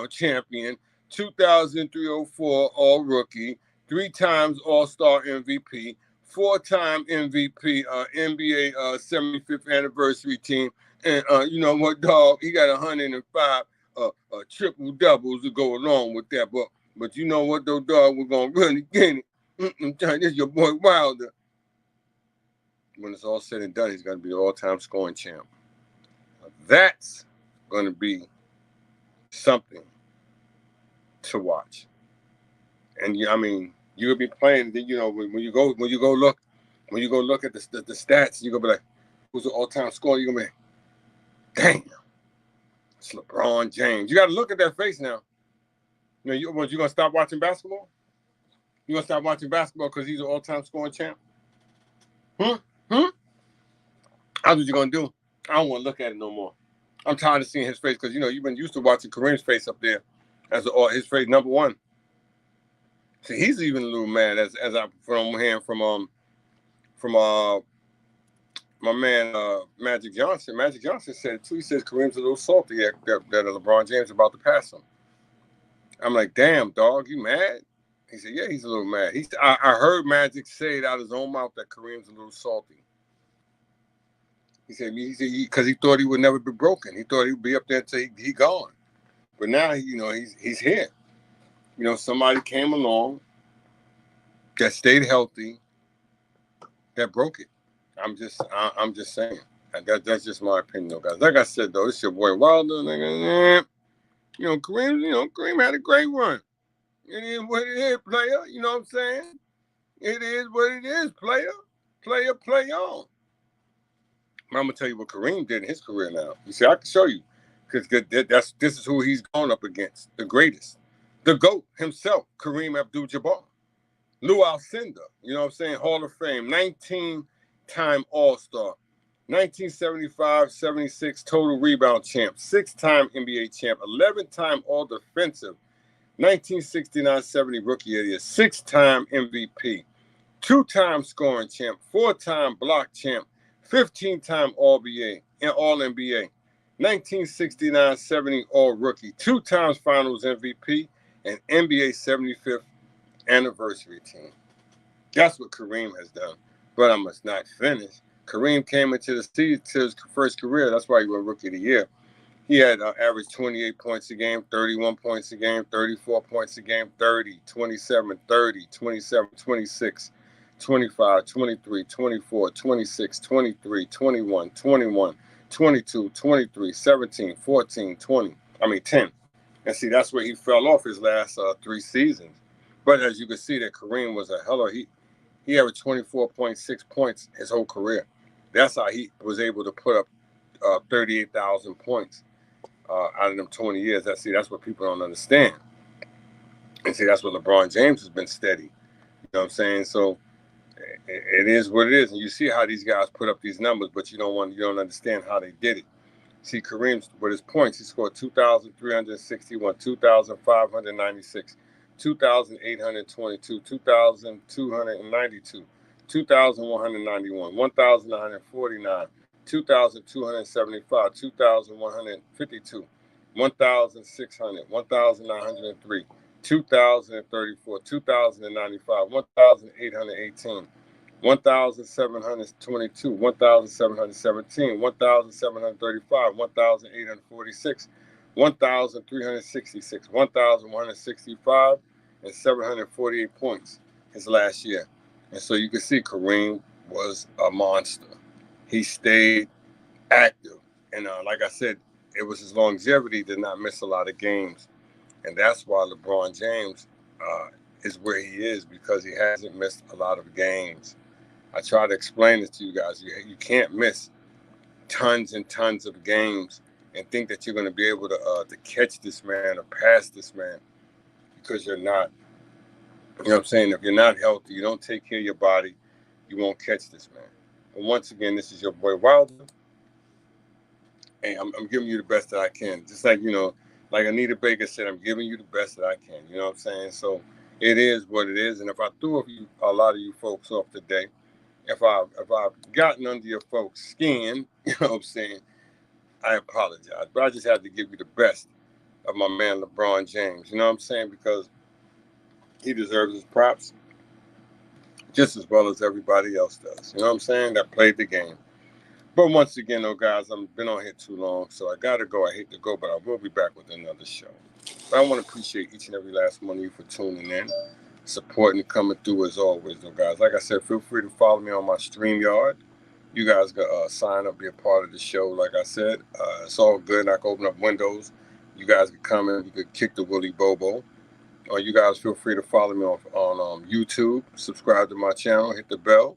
Speaker 1: champion, 2003-04 All Rookie, 3 times All-Star MVP, 4-time MVP, NBA 75th anniversary team, and you know what, dog? He got 105 triple doubles to go along with that. But you know what, though, dog? We're gonna really get it. This is your boy Wilder. When it's all said and done, he's going to be the all-time scoring champ. That's going to be something to watch. And you'll be playing. When you go look at the stats, you're gonna be like, who's the all-time scorer? You're gonna be like, damn, it's LeBron James. You got to look at that face now. You gonna stop watching basketball? You gonna stop watching basketball because he's an all-time scoring champ? That's what you gonna do. I don't want to look at it no more. I'm tired of seeing his face because you've been used to watching Kareem's face up there as his face number one. See, he's even a little mad as I hearing from my man Magic Johnson. Magic Johnson said it too. He says Kareem's a little salty that LeBron James about to pass him. I'm like, damn, dog, you mad? He said, yeah, he's a little mad. I heard Magic say it out of his own mouth that Kareem's a little salty. He said because he thought he would never be broken. He thought he would be up there until he gone. But now, he's here. Somebody came along that stayed healthy, that broke it. I'm just saying. That's just my opinion, though, guys. Like I said, though, it's your boy Wilder. Kareem had a great run. It is what it is, player. You know what I'm saying? It is what it is, player. Player, play on. I'm gonna tell you what Kareem did in his career now. You see, I can show you because this is who he's going up against, the greatest, the GOAT himself, Kareem Abdul Jabbar, Lou Alcindor. You know what I'm saying? Hall of Fame, 19-time All-Star, 1975-76 total rebound champ, 6-time NBA champ, 11-time All-Defensive, 1969-70 Rookie of the Year, 6-time MVP, 2-time scoring champ, 4-time block champ, 15-time All-NBA and All-NBA, 1969-70 All-Rookie, 2 times Finals MVP, and NBA 75th anniversary team. That's what Kareem has done. But I must not finish. Kareem came into his first career. That's why he won Rookie of the Year. He had averaged 28 points a game, 31 points a game, 34 points a game, 30, 27, 30, 27, 26, 25, 23, 24, 26, 23, 21, 21, 22, 23, 17, 14, 20. 10. And see, that's where he fell off his last 3 seasons. But as you can see, that Kareem was a heller. He averaged 24.6 points his whole career. That's how he was able to put up 38,000 points out of them 20 years. That's what people don't understand. And see, that's what LeBron James has been steady. You know what I'm saying? So it is what it is. And you see how these guys put up these numbers, but you don't understand how they did it. See, Kareem, with his points, he scored 2,361, 2,596, 2,822, 2,292, 2,191, 1,949, 2,275, 2,152, 1,600, 1,903, 2,034, 2,095, 1,818, 1,722, 1,717, 1,735, 1,846, 1,366, 1,165, and 748 points his last year. And so you can see Kareem was a monster. He stayed active. And like I said, it was his longevity, did not miss a lot of games. And that's why LeBron James is where he is, because he hasn't missed a lot of games. I try to explain this to you guys. You can't miss tons and tons of games and think that you're going to be able to catch this man or pass this man, because you're not. You know what I'm saying? If you're not healthy, you don't take care of your body, you won't catch this man. And once again, this is your boy Wilder. And I'm giving you the best that I can. Just like, like Anita Baker said, I'm giving you the best that I can. You know what I'm saying? So it is what it is. And if I threw a lot of you folks off today, if I've gotten under your folks' skin, you know what I'm saying, I apologize. But I just had to give you the best of my man LeBron James. You know what I'm saying? Because he deserves his props just as well as everybody else does. You know what I'm saying? That played the game. But once again, though, guys, I've been on here too long, so I got to go. I hate to go, but I will be back with another show. But I want to appreciate each and every last one of you for tuning in, supporting, coming through as always, though, guys. Like I said, feel free to follow me on my StreakYard. You guys can sign up, be a part of the show. Like I said, it's all good. I can open up windows. You guys can come in. You can kick the Willy Bobo. Or you guys feel free to follow me on YouTube. Subscribe to my channel. Hit the bell.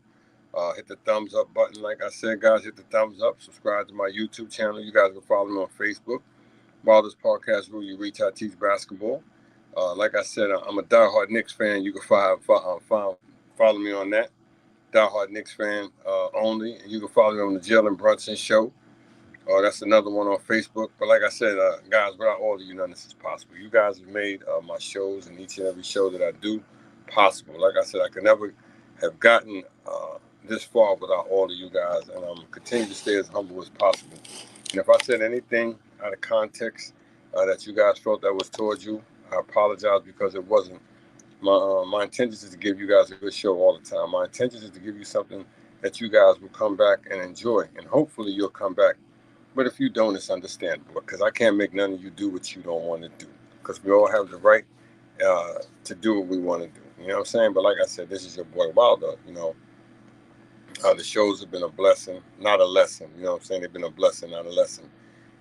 Speaker 1: Hit the thumbs up button. Like I said, guys, hit the thumbs up. Subscribe to my YouTube channel. You guys can follow me on Facebook. Wilder's Podcast, where you reach, I teach basketball. Like I said, I'm a diehard Knicks fan. You can follow me on that. Diehard Knicks fan only. And you can follow me on the Jalen Brunson Show. That's another one on Facebook. But like I said, guys, without all of you, none of this is possible. You guys have made my shows and each and every show that I do possible. Like I said, I could never have gotten this far without all of you guys, and I'm continue to stay as humble as possible. And if I said anything out of context that you guys felt that was towards you, I apologize, because it wasn't. My intention is to give you guys a good show all the time. My intention is to give you something that you guys will come back and enjoy, and hopefully you'll come back. But if you don't, it's understandable, because I can't make none of you do what you don't want to do, because we all have the right to do what we want to do. You know what I'm saying? But like I said, this is your boy Wilder. The shows have been a blessing, not a lesson. You know what I'm saying? They've been a blessing, not a lesson.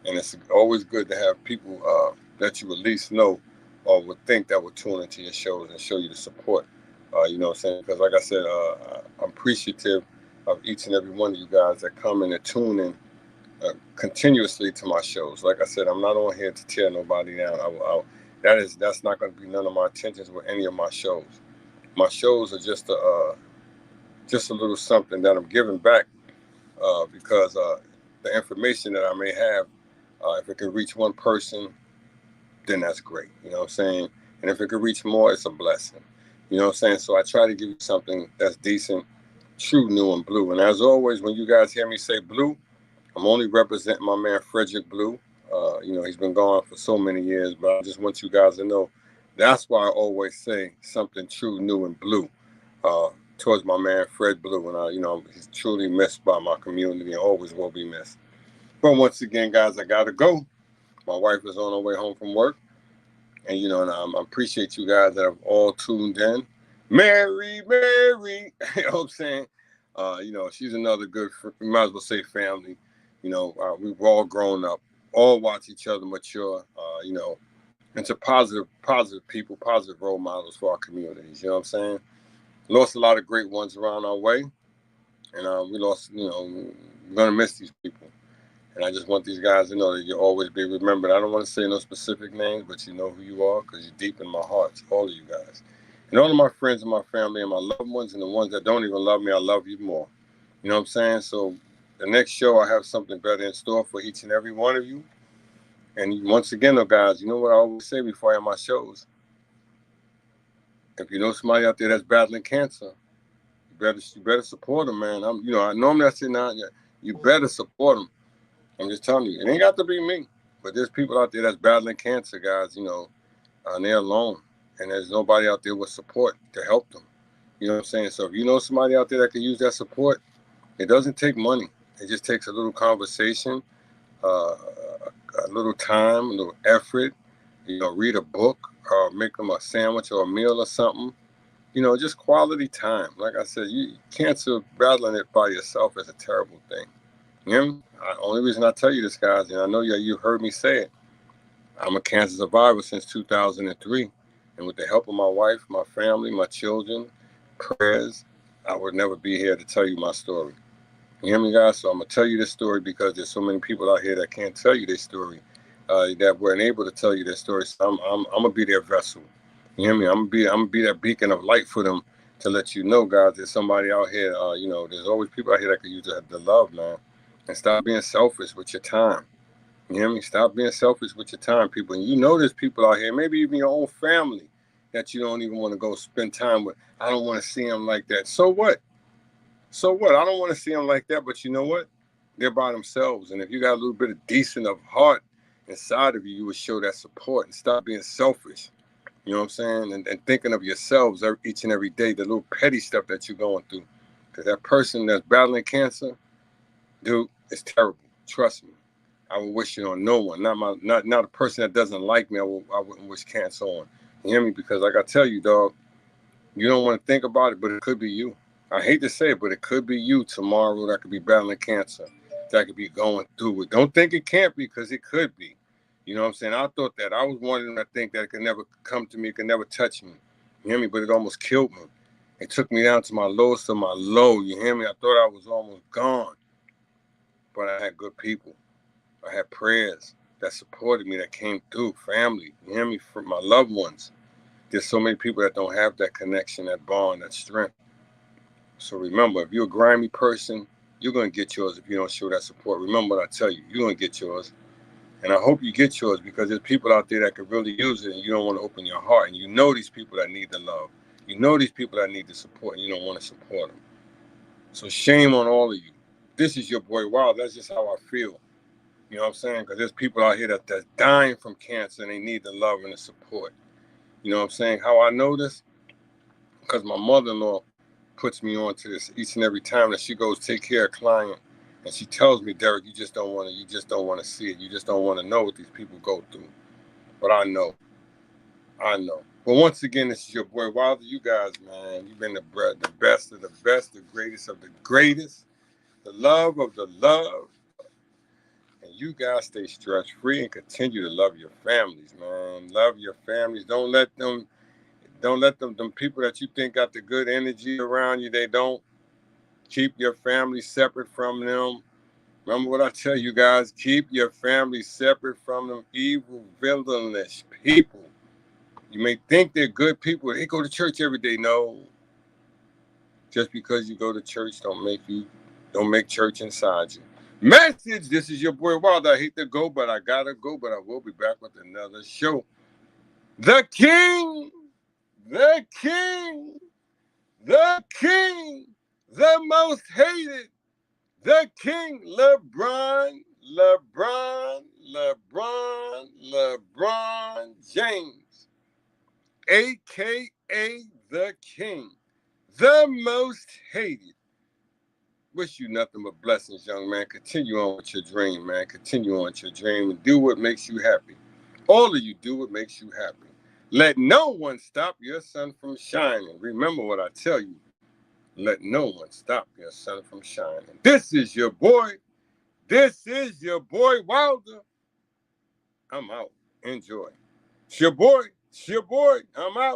Speaker 1: And it's always good to have people that you at least know or would think that would tune into your shows and show you the support. You know what I'm saying? Because like I said, I'm appreciative of each and every one of you guys that come in and tune in continuously to my shows. Like I said, I'm not on here to tear nobody down. That's not going to be none of my intentions with any of my shows. My shows are just a little something that I'm giving back because the information that I may have, if it can reach one person, then that's great. You know what I'm saying? And if it can reach more, it's a blessing. You know what I'm saying? So I try to give you something that's decent, true, new, and blue. And as always, when you guys hear me say blue, I'm only representing my man Frederick Blue. He's been gone for so many years, but I just want you guys to know that's why I always say something true, new, and blue towards my man Fred Blue. And he's truly missed by my community and always will be missed. But once again, guys, I gotta go. My wife is on her way home from work. And, you know, and I appreciate you guys that have all tuned in. Mary, you know what I'm saying? You know, she's another good, we might as well say family. You know, we've all grown up, all watch each other mature, you know, into positive people, positive role models for our communities. You know what I'm saying? Lost a lot of great ones around our way. And we lost, you know, we're going to miss these people. And I just want these guys to know that you'll always be remembered. I don't want to say no specific names, but you know who you are because you're deep in my heart, all of you guys. And all of my friends and my family and my loved ones and the ones that don't even love me, I love you more. You know what I'm saying? So the next show, I have something better in store for each and every one of you. And once again, though, guys, you know what I always say before I have my shows? If you know somebody out there that's battling cancer, you better support them, man. I normally I say now, you better support them. I'm just telling you, it ain't got to be me, but there's people out there that's battling cancer, guys, you know, and they're alone, and there's nobody out there with support to help them. You know what I'm saying? So if you know somebody out there that can use that support, it doesn't take money. It just takes a little conversation, a little time, a little effort, you know, read a book or make them a sandwich or a meal or something. You know, just quality time. Like I said, cancer, battling it by yourself is a terrible thing. You know, the only reason I tell you this, guys, and I know you've heard me say it, I'm a cancer survivor since 2003. And with the help of my wife, my family, my children, prayers, I would never be here to tell you my story. You hear me, guys? So I'm going to tell you this story because there's so many people out here that can't tell you their story, that weren't able to tell you their story. So I'm going to be their vessel. You hear me? I'm gonna be that beacon of light for them to let you know, guys, there's somebody out here, you know, there's always people out here that can use the love, man. And stop being selfish with your time. You hear me? Stop being selfish with your time, people. And you know there's people out here, maybe even your own family, that you don't even want to go spend time with. I don't want to see them like that. So what? So what? I don't want to see them like that, but you know what? They're by themselves. And if you got a little bit of decent of heart inside of you, you would show that support and stop being selfish. You know what I'm saying? And thinking of yourselves each and every day, the little petty stuff that you're going through. Because that person that's battling cancer, dude, it's terrible. Trust me. I would wish it on no one. Not a person that doesn't like me. I wouldn't wish cancer on. You hear me? Because like I tell you, dog, you don't want to think about it, but it could be you. I hate to say it, but it could be you tomorrow that could be battling cancer, that could be going through it. Don't think it can't be, because it could be. You know what I'm saying? I thought that. I was one of them that think that it could never come to me, it could never touch me. You hear me? But it almost killed me. It took me down to my lowest of my low. You hear me? I thought I was almost gone. But I had good people. I had prayers that supported me, that came through, family, you hear me, from my loved ones. There's so many people that don't have that connection, that bond, that strength. So remember, if you're a grimy person, you're going to get yours if you don't show that support. Remember what I tell you, you're going to get yours. And I hope you get yours, because there's people out there that could really use it, and you don't want to open your heart. And you know these people that need the love. You know these people that need the support, and you don't want to support them. So shame on all of you. This is your boy Wild. That's just how I feel. You know what I'm saying? Because there's people out here that's dying from cancer, and they need the love and the support. You know what I'm saying? How I know this? Because my mother-in-law puts me on to this each and every time that she goes take care of a client, and she tells me, Derek, you just don't want to see it. You just don't want to know what these people go through. But I know. But once again, this is your boy Wilder. You guys, man, you've been the best of the best, the greatest of the greatest, the love of the love. And you guys stay stress-free and continue to love your families, man. Love your families. Don't let them people that you think got the good energy around you, they don't. Keep your family separate from them. Remember what I tell you guys, keep your family separate from them evil, villainous people. You may think they're good people. They go to church every day. No. Just because you go to church don't make church inside you. Message, this is your boy Wild. I hate to go, but I gotta go, but I will be back with another show. The king, the king, the king, the most hated, the king, LeBron James, a.k.a. the king, the most hated, Wish you nothing but blessings, young man. Continue on with your dream, man. Continue on with your dream and do what makes you happy. All of you do what makes you happy. Let no one stop your sun from shining. Remember what I tell you. Let no one stop your sun from shining. This is your boy. This is your boy Wilder. I'm out. Enjoy. It's your boy. It's your boy. I'm out.